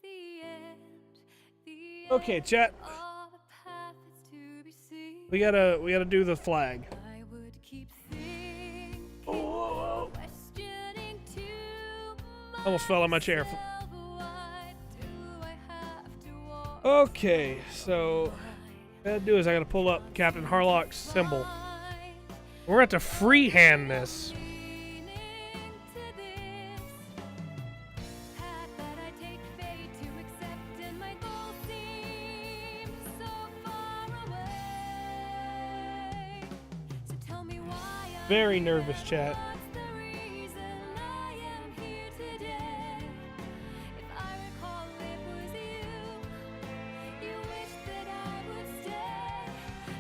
the end, the Okay, chat. end of the path is to be seen. We gotta do the flag. I would keep thinking, Oh, questioning too much. almost fell on my chair. Why do I have to walk Okay, so what I gotta do is I gotta pull up Captain Harlock's symbol. We're gonna have to freehand this. lean into this path that I take fate to accept, and my goal seems so far away. So tell me why I'm Very nervous, chat. What's the reason I am here today? If I recall, it was you wished that I would stay.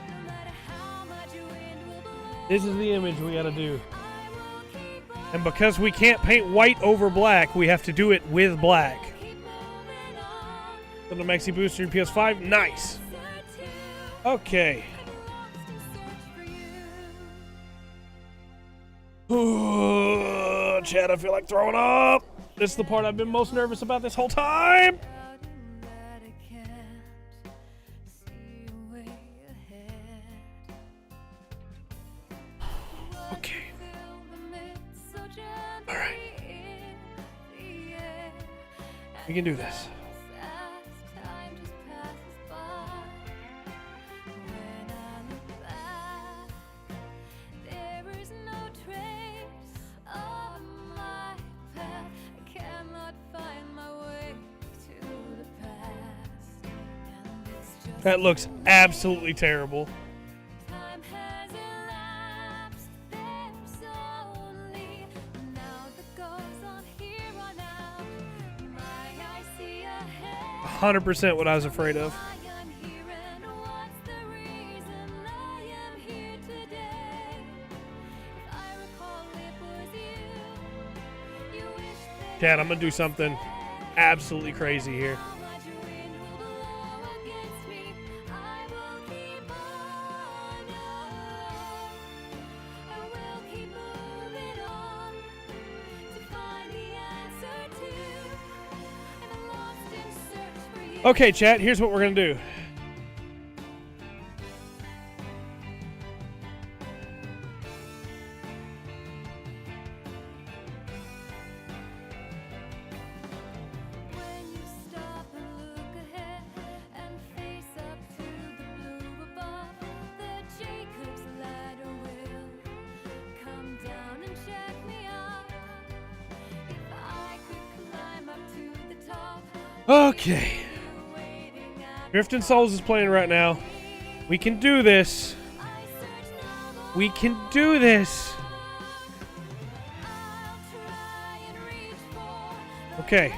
No matter how much wind will blow, This is the image we gotta do. I will keep on, And because we can't paint white over black, we have to do it with black. keep moving on. Little Maxi Booster in PS5. Nice. Answer to Okay. lost in search for you. Chat, I feel like throwing up. This is the part I've been most nervous about this whole time. Doubting that I can't see a way ahead. Okay. Feel the mist so gently All right. in the air. We can do this. As time just passes by, when I look back, there is no trace of my path. I cannot find my way to the past, and it's just That looks absolutely terrible. time has elapsed. There's only now that goes on here on out. My eyes see ahead. 100% what I was afraid of. I am here, and what's the reason I am here today? If I recall, it was you wished that Chat, I'm gonna do something absolutely crazy here. how much wind will blow against me. I will keep on. I will keep moving on to find the answer to. I'm lost in search for you. Okay, chat, here's what we're gonna do. Okay. Drifting Souls is playing right now. We can do this. We can do this. Okay.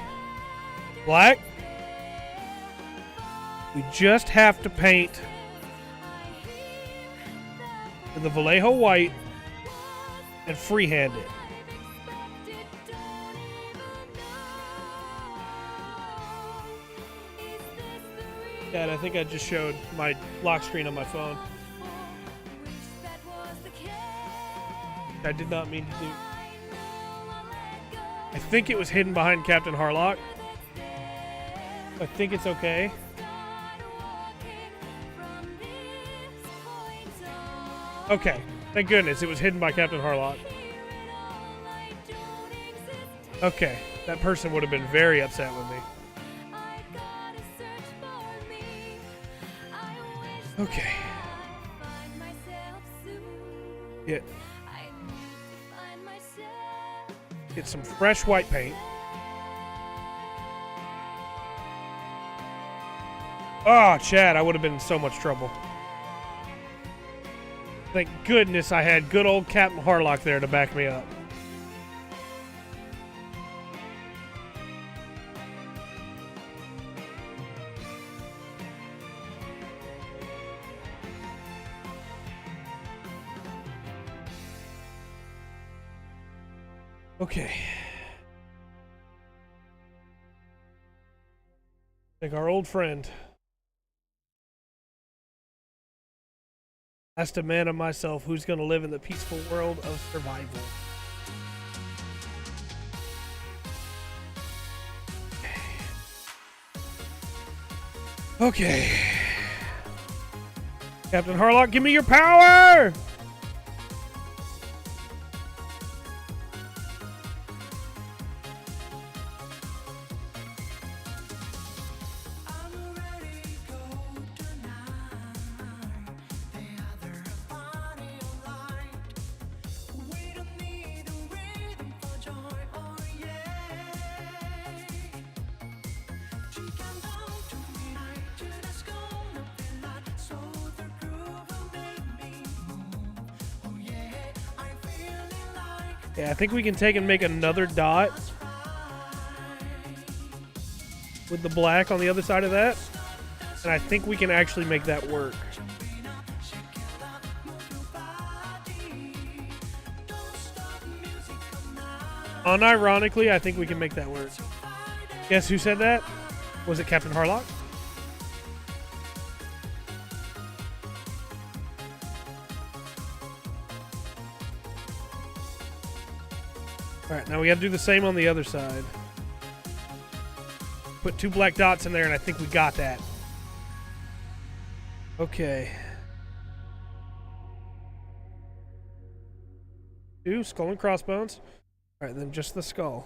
Black. We just have to paint the Vallejo white and freehand it. Dad, I think I just showed my lock screen on my phone. I did not mean to do. I think it was hidden behind Captain Harlock. I think it's okay. Okay, thank goodness it was hidden by Captain Harlock. Okay, that person would have been very upset with me. Okay. Get some fresh white paint. Oh, Chad, I would have been in so much trouble. Thank goodness I had good old Captain Harlock there to back me up. Okay. Like our old friend asked a man of myself who's going to live in the peaceful world of survival. Okay. Captain Harlock, give me your power! Yeah, I think we can take and make another dot with the black on the other side of that. And I think we can actually make that work. Unironically, I think we can make that work. Guess who said that? Was it Captain Harlock? Alright, now we gotta do the same on the other side. Put 2 black dots in there, and I think we got that. Okay. 2 skull and crossbones. Alright, then just the skull.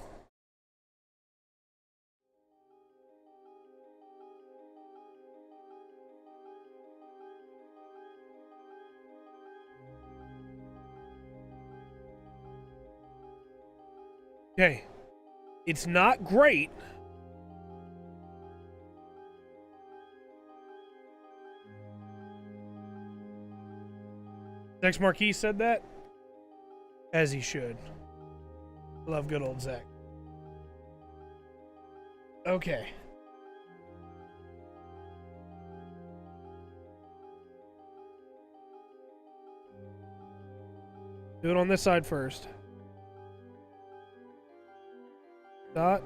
Okay. It's not great. Zach's Marquis said that. As he should. Love good old Zach. Okay. Do it on this side first. Dot.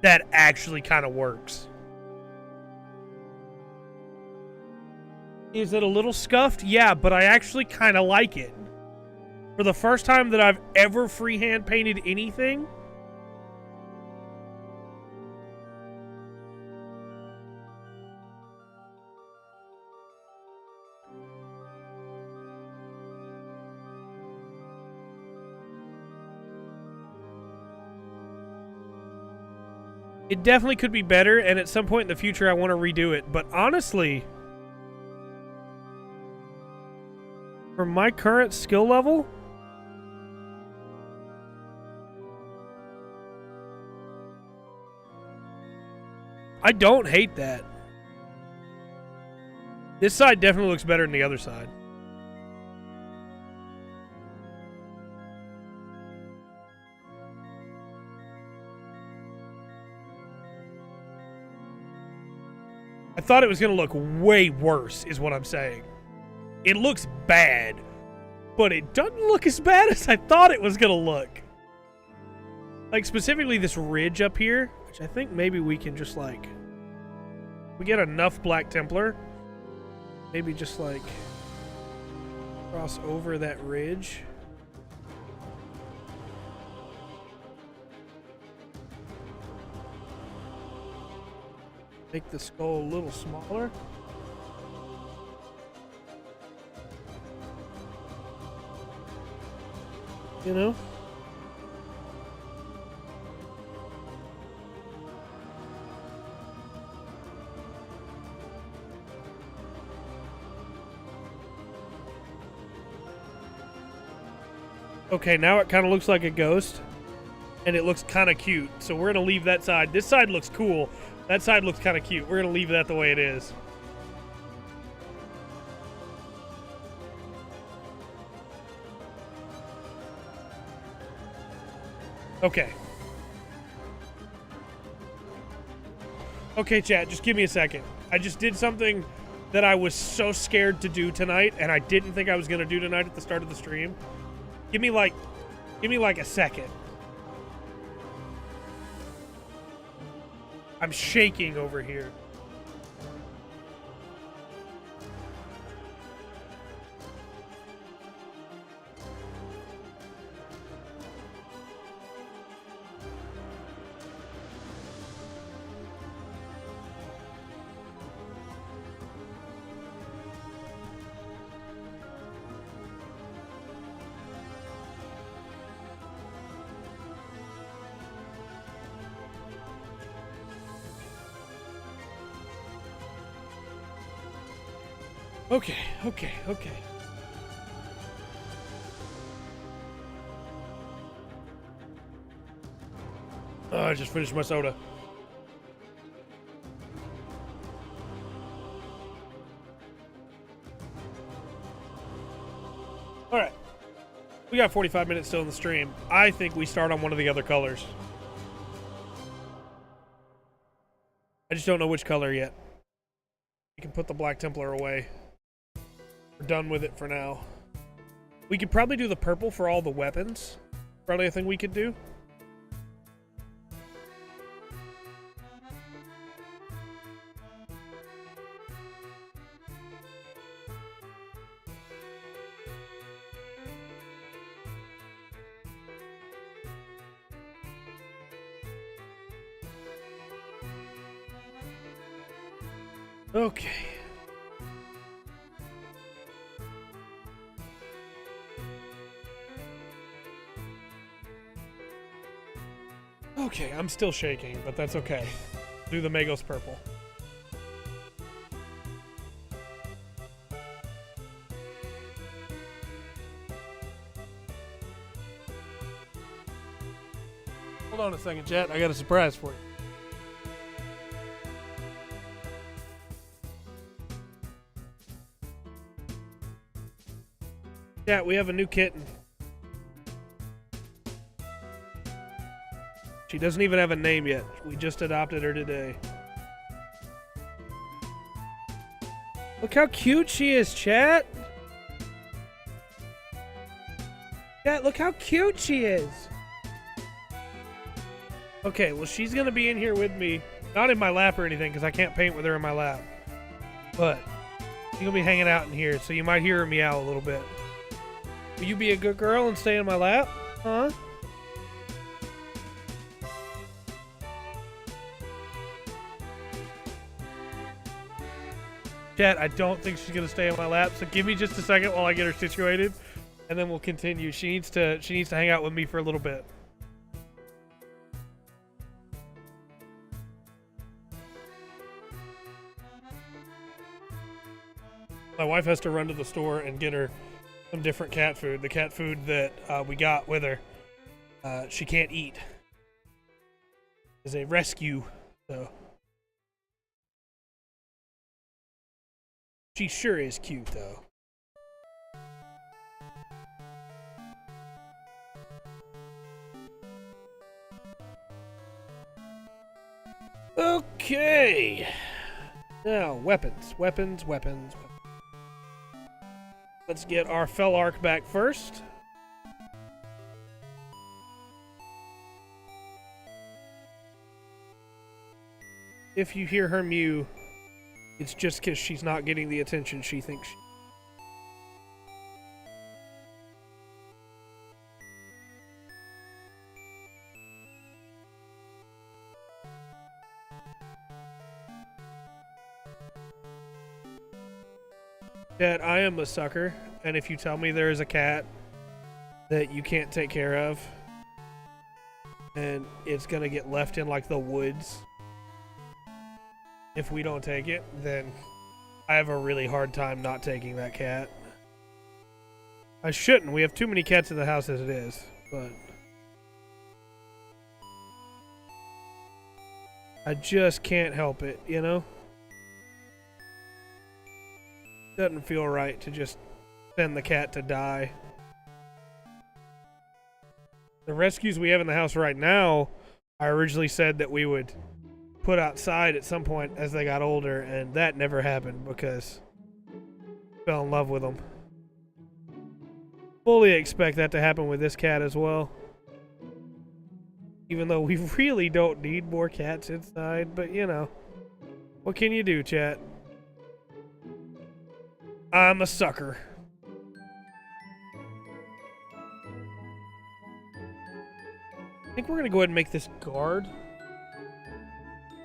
That actually kind of works. Is it a little scuffed? Yeah, but I actually kind of like it. For the first time that I've ever freehand painted anything, it definitely could be better, and at some point in the future I want to redo it. But honestly, For my current skill level? I don't hate that. This side definitely looks better than the other side. I thought it was going to look way worse, is what I'm saying. It looks bad, but it doesn't look as bad as I thought it was going to look. Like, specifically this ridge up here, which I think maybe we can just, like... We get enough Black Templar. Maybe just, like... cross over that ridge. Make the skull a little smaller. You know? Okay, now it kind of looks like a ghost. And it looks kind of cute. So we're going to leave that side. This side looks cool. That side looks kind of cute. We're going to leave that the way it is. Okay. Okay, chat, just give me a second. I just did something that I was so scared to do tonight, and I didn't think I was going to do tonight at the start of the stream. Give me like a second. I'm shaking over here. Okay. Oh, I just finished my soda. All right. We got 45 minutes still in the stream. I think we start on one of the other colors. I just don't know which color yet. We can put the Black Templar away. We're done with it for now. We could probably do the purple for all the weapons. Probably a thing we could do. Okay. Okay, I'm still shaking, but that's okay. Do the Magos purple. Hold on a second, chat. I got a surprise for you. Yeah, we have a new kitten. She doesn't even have a name yet. We just adopted her today. Look how cute she is, chat. Chat, look how cute she is. Okay, well, she's going to be in here with me. Not in my lap or anything, because I can't paint with her in my lap. But she's going to be hanging out in here, so you might hear her meow a little bit. Will you be a good girl and stay in my lap? Huh? Chat, I don't think she's gonna stay in my lap, so give me just a second while I get her situated, and then we'll continue. She needs to hang out with me for a little bit. My wife has to run to the store and get her some different cat food. The cat food that we got with her, she can't eat. It's a rescue, so she sure is cute, though. Okay. Now, weapons. Let's get our Fellark back first. If you hear her mew, it's just because she's not getting the attention she thinks she... Cat, I am a sucker, and if you tell me there is a cat that you can't take care of, and it's gonna get left in like the woods, if we don't take it, then I have a really hard time not taking that cat. I shouldn't. We have too many cats in the house as it is, but I just can't help it, you know? Doesn't feel right to just send the cat to die. The rescues we have in the house right now, I originally said that we would put outside at some point as they got older, and that never happened because I fell in love with them. Fully expect that to happen with this cat as well. Even though we really don't need more cats inside, but you know, what can you do, chat? I'm a sucker. I think we're gonna go ahead and make this guard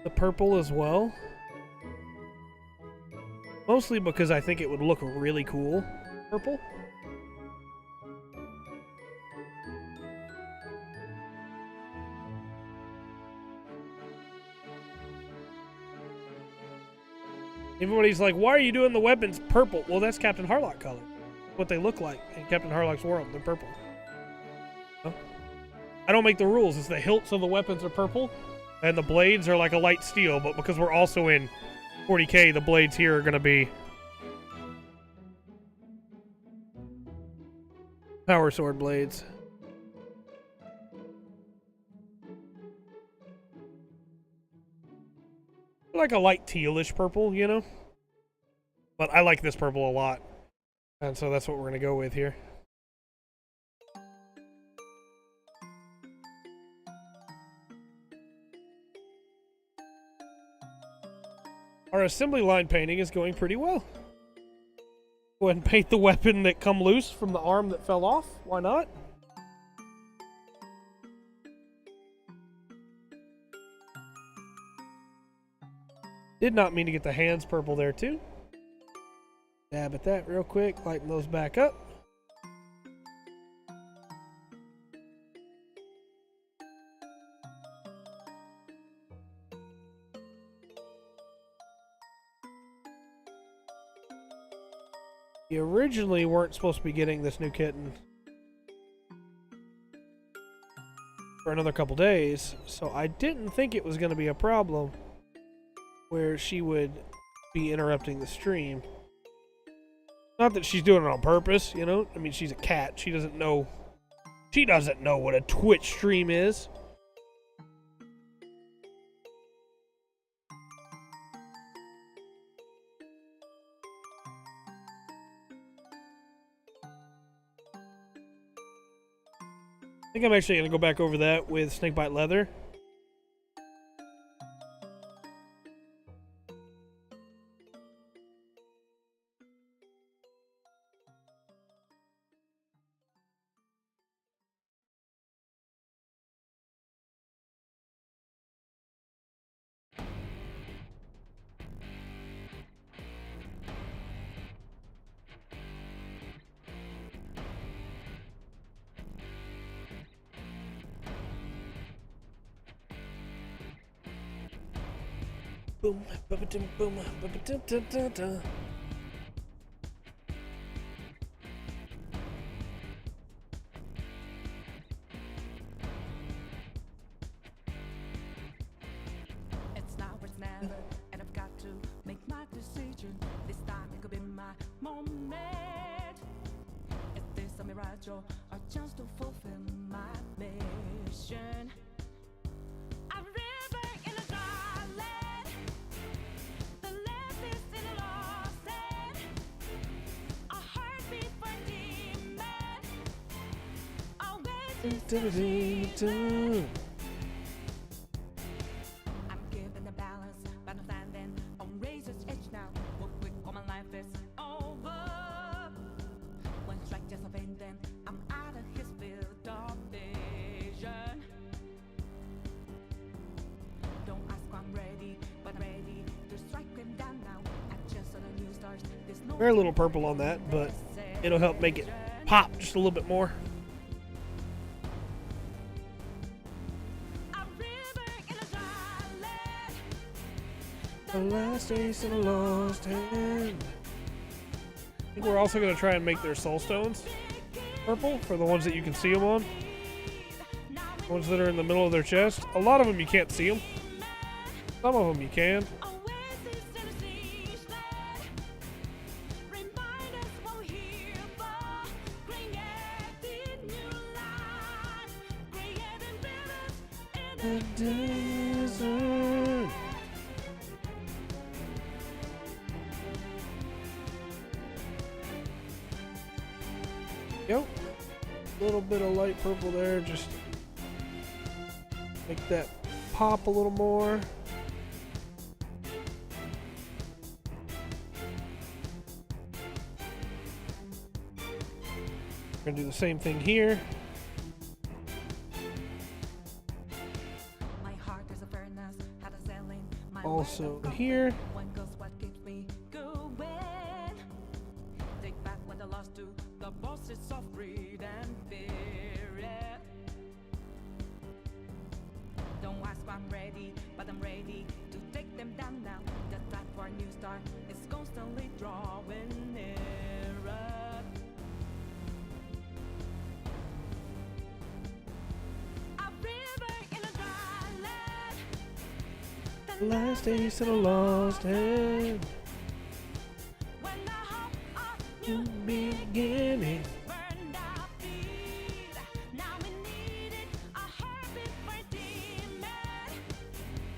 the purple as well. Mostly because I think it would look really cool. Purple. Everybody's like, why are you doing the weapons purple? Well, that's Captain Harlock color. What they look like in Captain Harlock's world. They're purple. Huh? I don't make the rules. It's the hilts of the weapons are purple, and the blades are like a light steel, but because we're also in 40k, the blades here are going to be power sword blades. Like a light tealish purple, you know? But I like this purple a lot. And so that's what we're going to go with here. Our assembly line painting is going pretty well. Go ahead and paint the weapon that come loose from the arm that fell off. Why not? Did not mean to get the hands purple there too. Dab at that real quick, lighten those back up. You originally weren't supposed to be getting this new kitten for another couple days, so I didn't think it was going to be a problem where she would be interrupting the stream. Not that she's doing it on purpose, you know? I mean, she's a cat. She doesn't know what a Twitch stream is. I think I'm actually going to go back over that with Snakebite Leather. Boom, ba-ba-dum, boom, ba-ba-dum-dum-dum-dum. moment. Is this a mirage or a chance to fulfill my mission? A river in a dry land, the left is in a lost land. A heartbeat for demon, always I'm giving the balance, but I'm standing on razor's edge now. What quick, all my life is over. One strike just offend them, I'm out of his field of vision. Don't ask why I'm ready, but I'm ready to strike him down now. I just saw the new stars. There's no Very little purple on that, but it'll help make it pop just a little bit more. a river in a dry land. The last ace in a lost hand. I think we're also going to try and make their soul stones purple for the ones that you can see them on. The ones that are in the middle of their chest. A lot of them you can't see them. Some of them you can. Oasis in a sea land. Remind us what we're here for. Creating new life. Creating rivers in the Desert. Yep. A little bit of light purple there, just make that pop a little more. We're gonna do the same thing here. My heart is a furnace, had a selling. My Also mind is here. One goes what keeps me going. Take back what I lost to the bosses of greed and fear. Don't ask if I'm ready, but I'm ready to take them down now. The time for a new start is constantly drawing nearer. A river in a dry land. The Last ace in a lost hand. when the hope of New new beginning. burned our feet. Now we need it, a heartbeat for demon.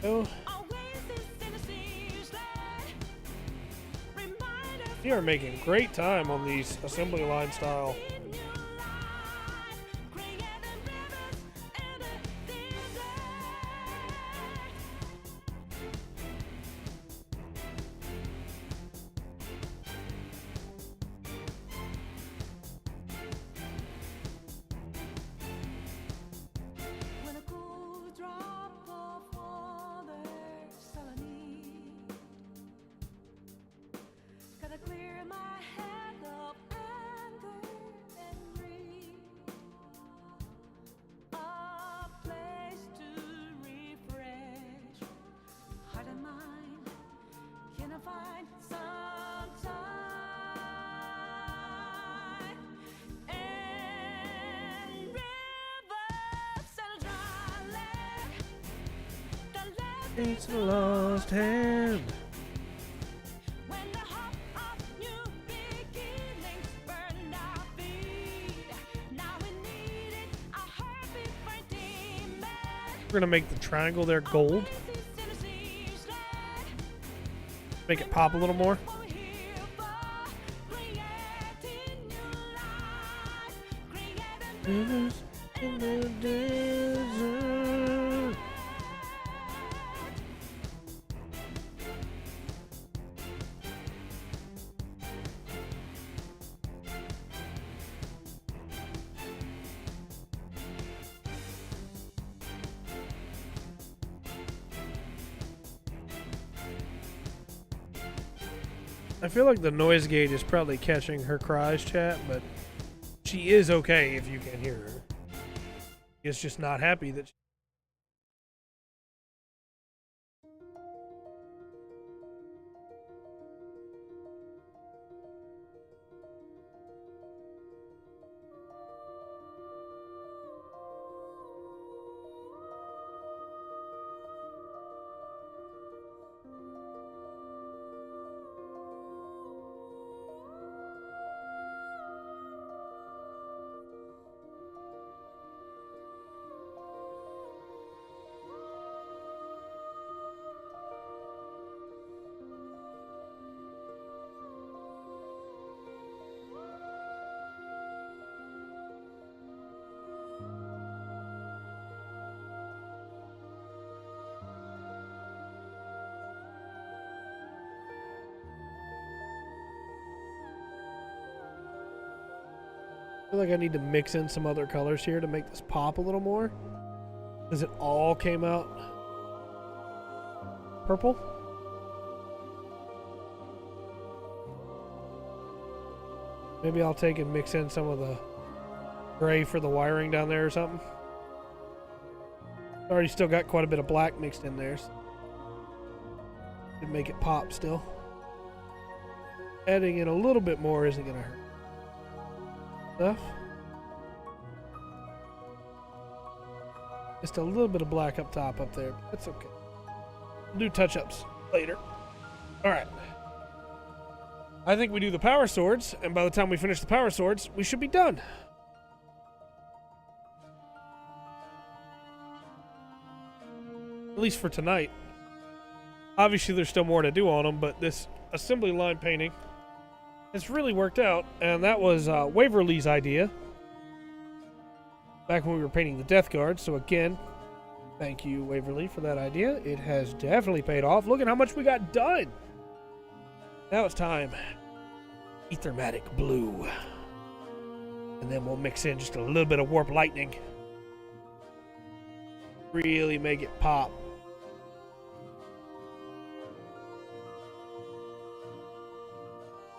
Oh, Oasis in a sea land. Remind us we are making great time on these assembly line style. in new life. Creating rivers in the desert. When a cool drop of water's all I need, gotta clear my head of anger and greed. A place to refresh heart and mind. Can I find some time? And rivers and dry land. The left It's a lost hand. when the hope of new beginnings burned our feet. Now we need it, a heartbeat for demon. We're gonna make the triangle there gold. Oasis in a sea land. Make it pop a little more. What we're here for. Creating new life. Creating Rivers in the desert. I feel like the noise gate is probably catching her cries, chat, but she is okay if you can hear her. She's just not happy that feel like I need to mix in some other colors here to make this pop a little more. Because it all came out purple. Maybe I'll take and mix in some of the gray for the wiring down there or something. Already still got quite a bit of black mixed in there. So make it pop still. Adding in a little bit more isn't going to hurt. Enough. Just a little bit of black up top up there. But that's okay. We'll do touch-ups later. Alright. I think we do the power swords, and by the time we finish the power swords, we should be done. At least for tonight. Obviously, there's still more to do on them, but this assembly line painting has really worked out, and that was Waverly's idea back when we were painting the Death Guard. So again, thank you, Waverly, for that idea. It has definitely paid off. Look at how much we got done. Now it's time. Ethermatic blue. And then we'll mix in just a little bit of warp lightning. Really make it pop.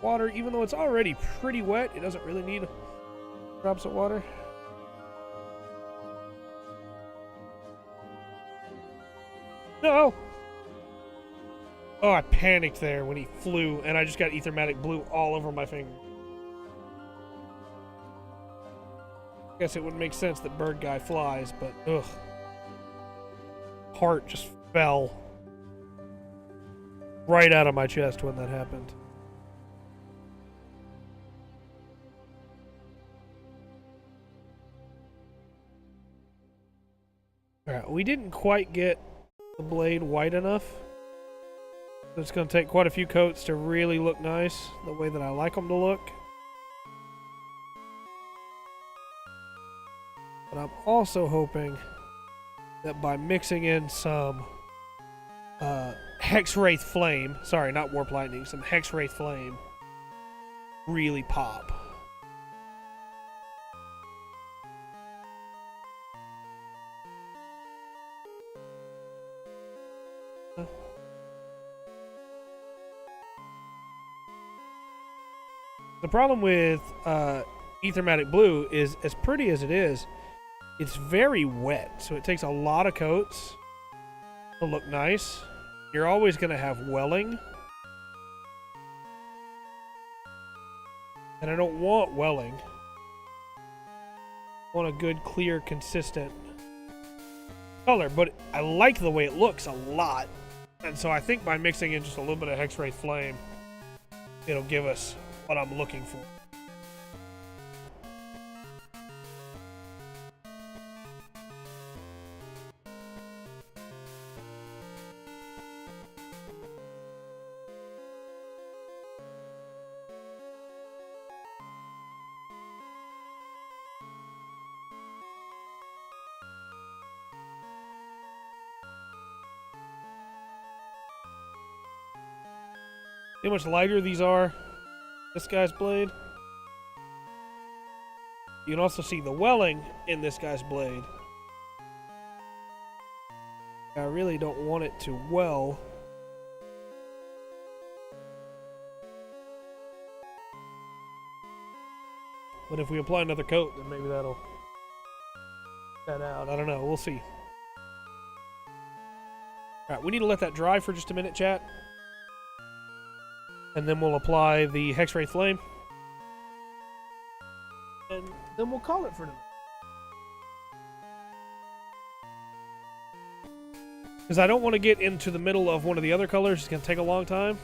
Water, even though it's already pretty wet, it doesn't really need drops of water. No! Oh, I panicked there when he flew, and I just got Ethermatic blue all over my finger. Guess it wouldn't make sense that bird guy flies, but ugh. Heart just fell right out of my chest when that happened. Alright, we didn't quite get the blade white enough. It's going to take quite a few coats to really look nice, the way that I like them to look. But I'm also hoping that by mixing in some Hexwraith Flame, sorry, not Warp Lightning, some Hexwraith Flame, really pop. The problem with Ethermatic blue is, as pretty as it is, it's very wet, so it takes a lot of coats to look nice. You're always going to have welling. And I don't want welling. I want a good, clear, consistent color, but I like the way it looks a lot. And so I think by mixing in just a little bit of Hexwraith Flame, it'll give us what I'm looking for. See how much lighter these are? This guy's blade. You can also see the welling in this guy's blade. I really don't want it to well. But if we apply another coat, then maybe that'll that out. I don't know. We'll see. Alright, we need to let that dry for just a minute, chat. And then we'll apply the Hexwraith Flame. And then we'll call it for tonight. Because I don't want to get into the middle of one of the other colors. It's going to take a long time.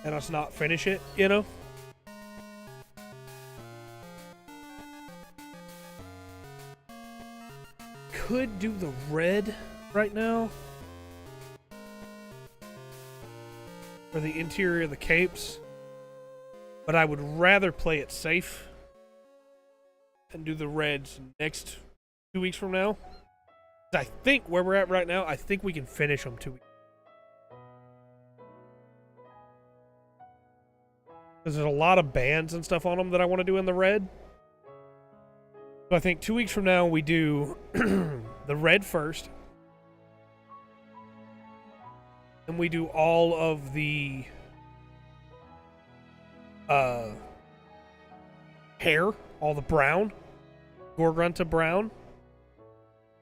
And us not finish it, you know? Could do the red right now. For the interior of the capes, but I would rather play it safe and do the reds next 2 weeks from now. I think where we're at right now, I think we can finish them 2 weeks. Because there's a lot of bands and stuff on them that I want to do in the red. So I think 2 weeks from now we do the red first. Then we do all of the hair, all the brown. Gorgrunta brown.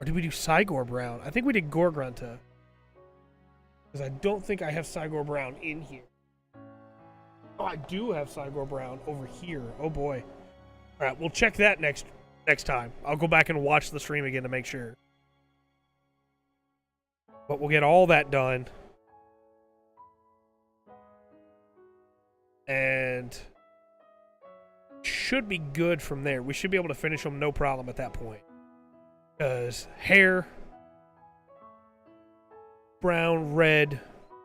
Or did we do Cygor brown? I think we did Gorgrunta. Because I don't think I have Cygor brown in here. Oh, I do have Cygor brown over here. Oh boy. Alright, we'll check that next time. I'll go back and watch the stream again to make sure. But we'll get all that done. And should be good from there. We should be able to finish them no problem at that point. Because hair, brown, red,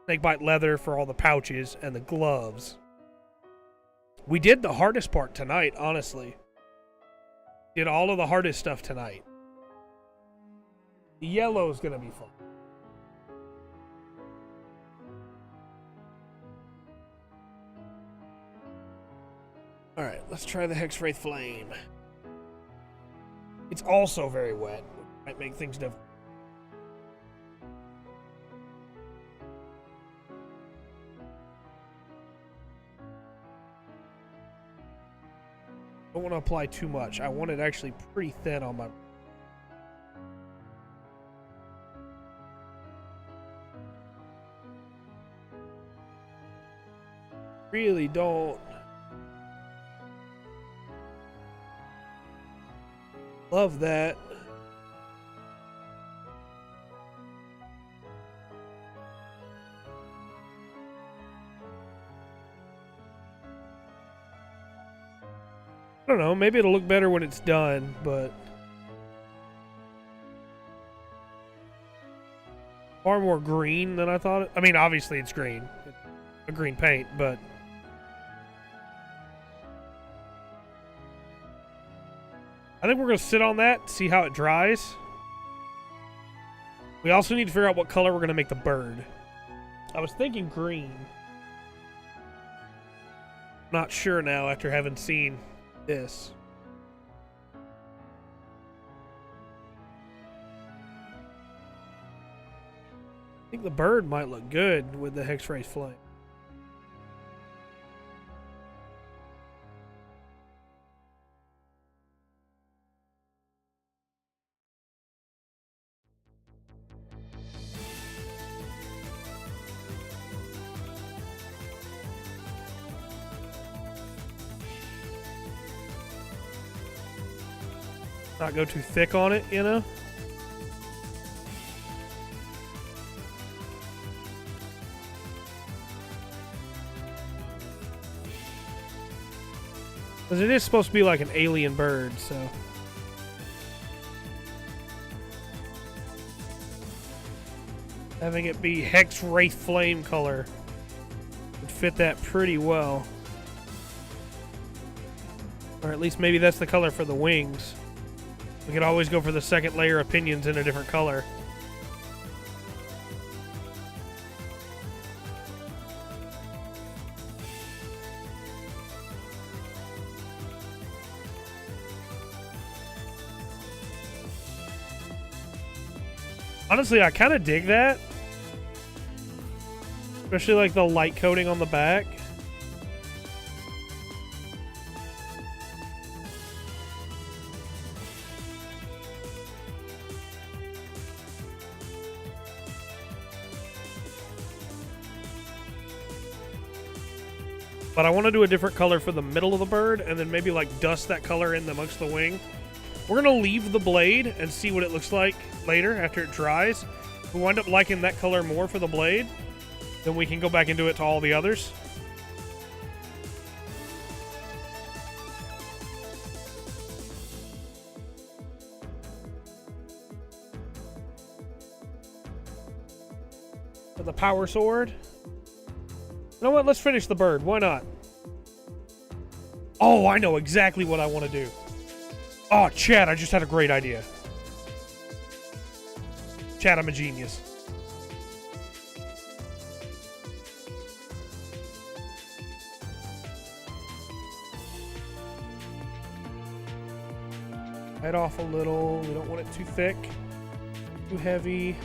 snakebite leather for all the pouches, and the gloves. We did the hardest part tonight, honestly. Did all of the hardest stuff tonight. The yellow's gonna be fun. Alright, let's try the Hexwraith Flame. It's also very wet. Might make things difficult. Don't want to apply too much. I want it actually pretty thin on my... Really don't... Love that. I don't know, maybe it'll look better when it's done, but far more green than I thought. I mean, obviously it's green. It's a green paint, but I think we're going to sit on that, see how it dries. We also need to figure out what color we're going to make the bird. I was thinking green. Not sure now after having seen this. I think the bird might look good with the Hexwraith Flame. Not go too thick on it, you know? Because it is supposed to be like an alien bird, so... Having it be Hexwraith Flame color would fit that pretty well. Or at least maybe that's the color for the wings. We could always go for the second layer of pinions in a different color. Honestly, I kind of dig that. Especially like the light coating on the back. But I want to do a different color for the middle of the bird and then maybe like dust that color in amongst the wing. We're going to leave the blade and see what it looks like later after it dries. If we wind up liking that color more for the blade, then we can go back into it to all the others. For the power sword. You know what? Let's finish the bird. Why not? Oh, I know exactly what I want to do. Oh, Chad, I just had a great idea. Chad, I'm a genius. Head off a little. We don't want it too thick, too heavy.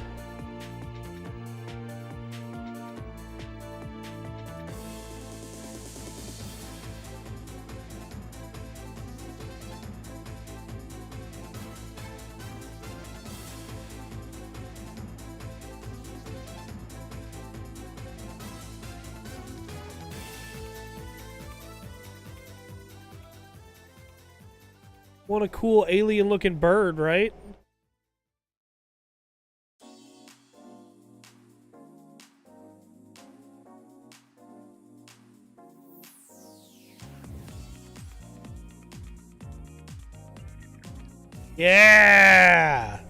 Want a cool alien looking bird, right? Yeah!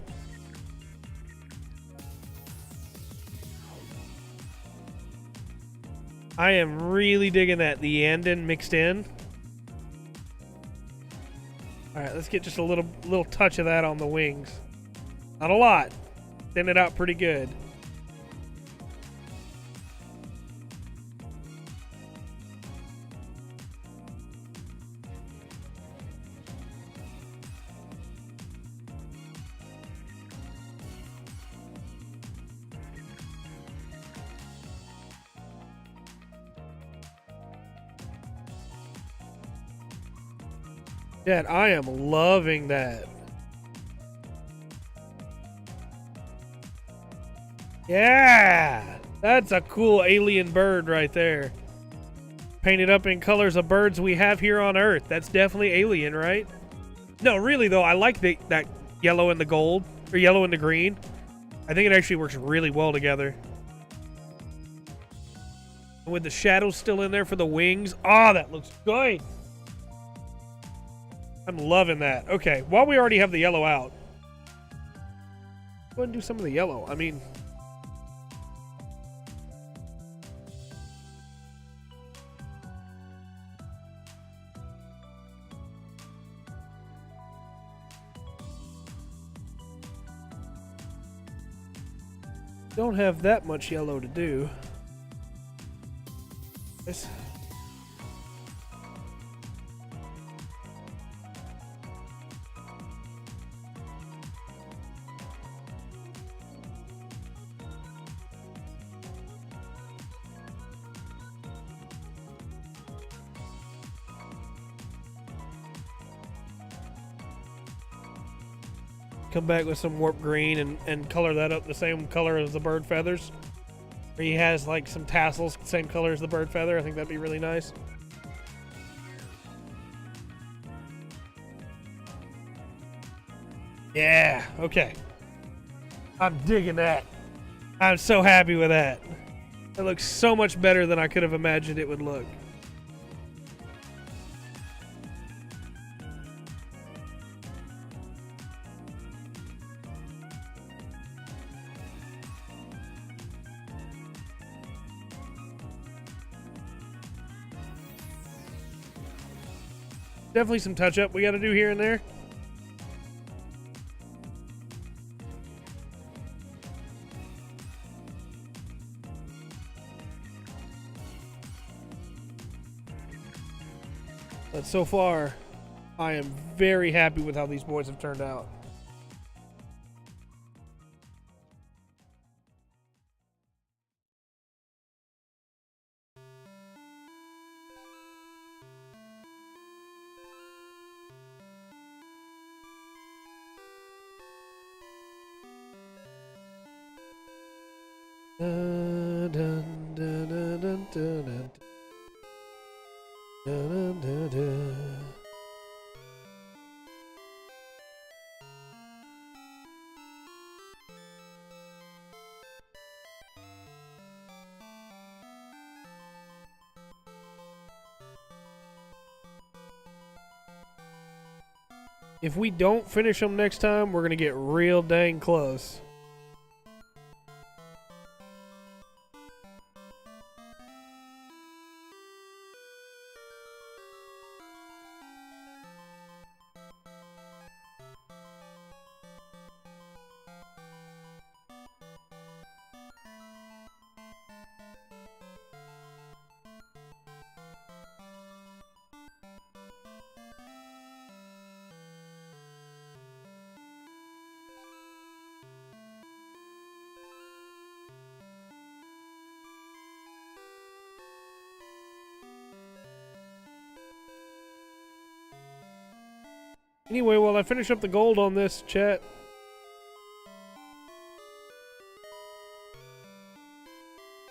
I am really digging that. The Andin mixed in. All right, let's get just a little touch of that on the wings. Not a lot. Thin it out pretty good. Dad, I am loving that. Yeah! That's a cool alien bird right there. Painted up in colors of birds we have here on Earth. That's definitely alien, right? No, really though, I like that yellow and the gold, or yellow and the green. I think it actually works really well together. And with the shadows still in there for the wings. Oh, that looks good. I'm loving that. Okay, while we already have the yellow out, go ahead and do some of the yellow. I mean, don't have that much yellow to do. This. Come back with some warp green and color that up the same color as the bird feathers. Where he has like some tassels, same color as the bird feather. I think that'd be really nice. Yeah, okay. I'm digging that. I'm so happy with that. It looks so much better than I could have imagined it would look. Definitely some touch up we got to do here and there. But so far, I am very happy with how these boys have turned out. Dun, dun, dun, dun, dun, dun, dun, dun, dun. If we don't finish them next time, we're going to get real dang close. Anyway, while I finish up the gold on this, chat.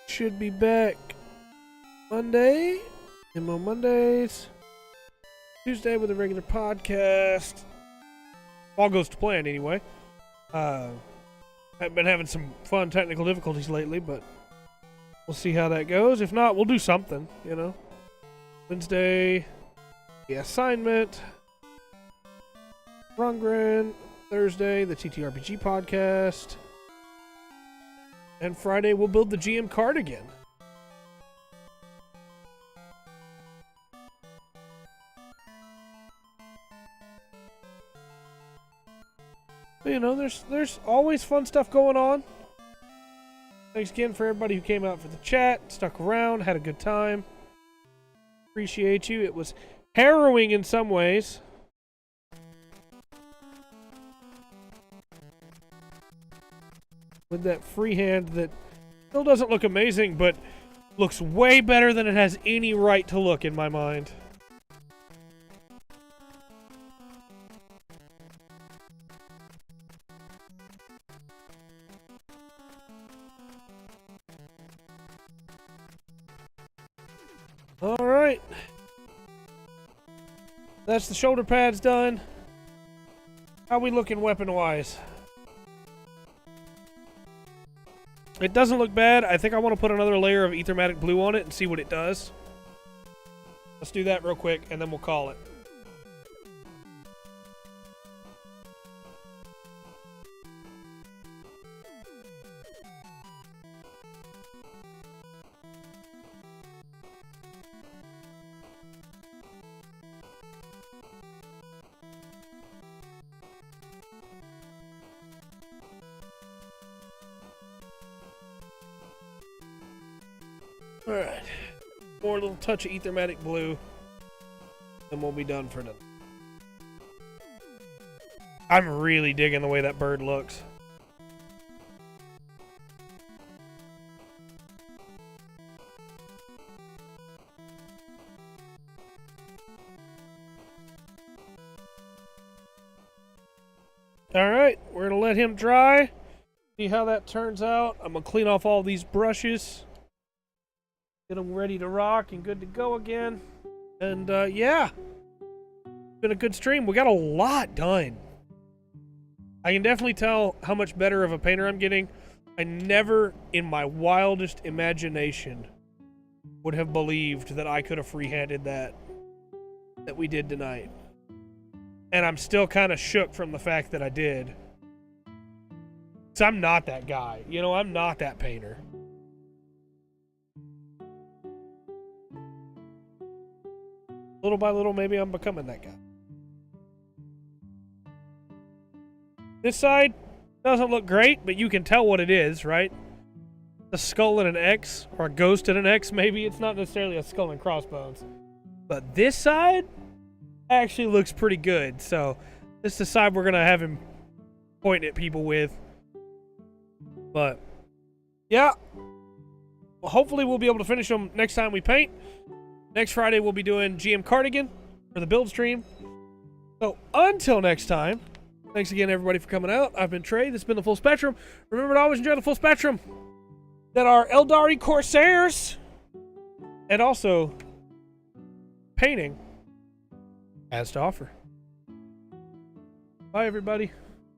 Should be back Monday. And on Mondays. Tuesday with a regular podcast. All goes to plan anyway. I've been having some fun technical difficulties lately, but we'll see how that goes. If not, we'll do something, you know. Wednesday, the assignment. Rungren. Thursday, the TTRPG podcast. And Friday, we'll build the GM card again. You know, there's always fun stuff going on. Thanks again for everybody who came out for the chat, stuck around, had a good time. Appreciate you. It was harrowing in some ways. With that freehand that still doesn't look amazing, but looks way better than it has any right to look in my mind. Alright. That's the shoulder pads done. How we looking weapon-wise? It doesn't look bad. I think I want to put another layer of Aethermatic Blue on it and see what it does. Let's do that real quick, and then we'll call it. Alright. More little touch of Aethermatic Blue. And we'll be done for now. I'm really digging the way that bird looks. Alright, we're going to let him dry. See how that turns out. I'm going to clean off all these brushes. Get them ready to rock and good to go again. And yeah, been a good stream. We got a lot done. I can definitely tell how much better of a painter I'm getting. I never, in my wildest imagination, would have believed that I could have freehanded that we did tonight. And I'm still kind of shook from the fact that I did. Because I'm not that guy. You know, I'm not that painter. Little by little, maybe I'm becoming that guy. This side doesn't look great, but you can tell what it is, right? A skull and an X, or a ghost and an X, maybe. It's not necessarily a skull and crossbones. But this side actually looks pretty good. So this is the side we're going to have him point at people with. But, yeah. Well, hopefully we'll be able to finish them next time we paint. Next Friday, we'll be doing GM Cardigan for the build stream. So, until next time, thanks again, everybody, for coming out. I've been Trey. This has been the Full Spectrum. Remember to always enjoy the Full Spectrum that are Aeldari Corsairs and also painting has to offer. Bye, everybody.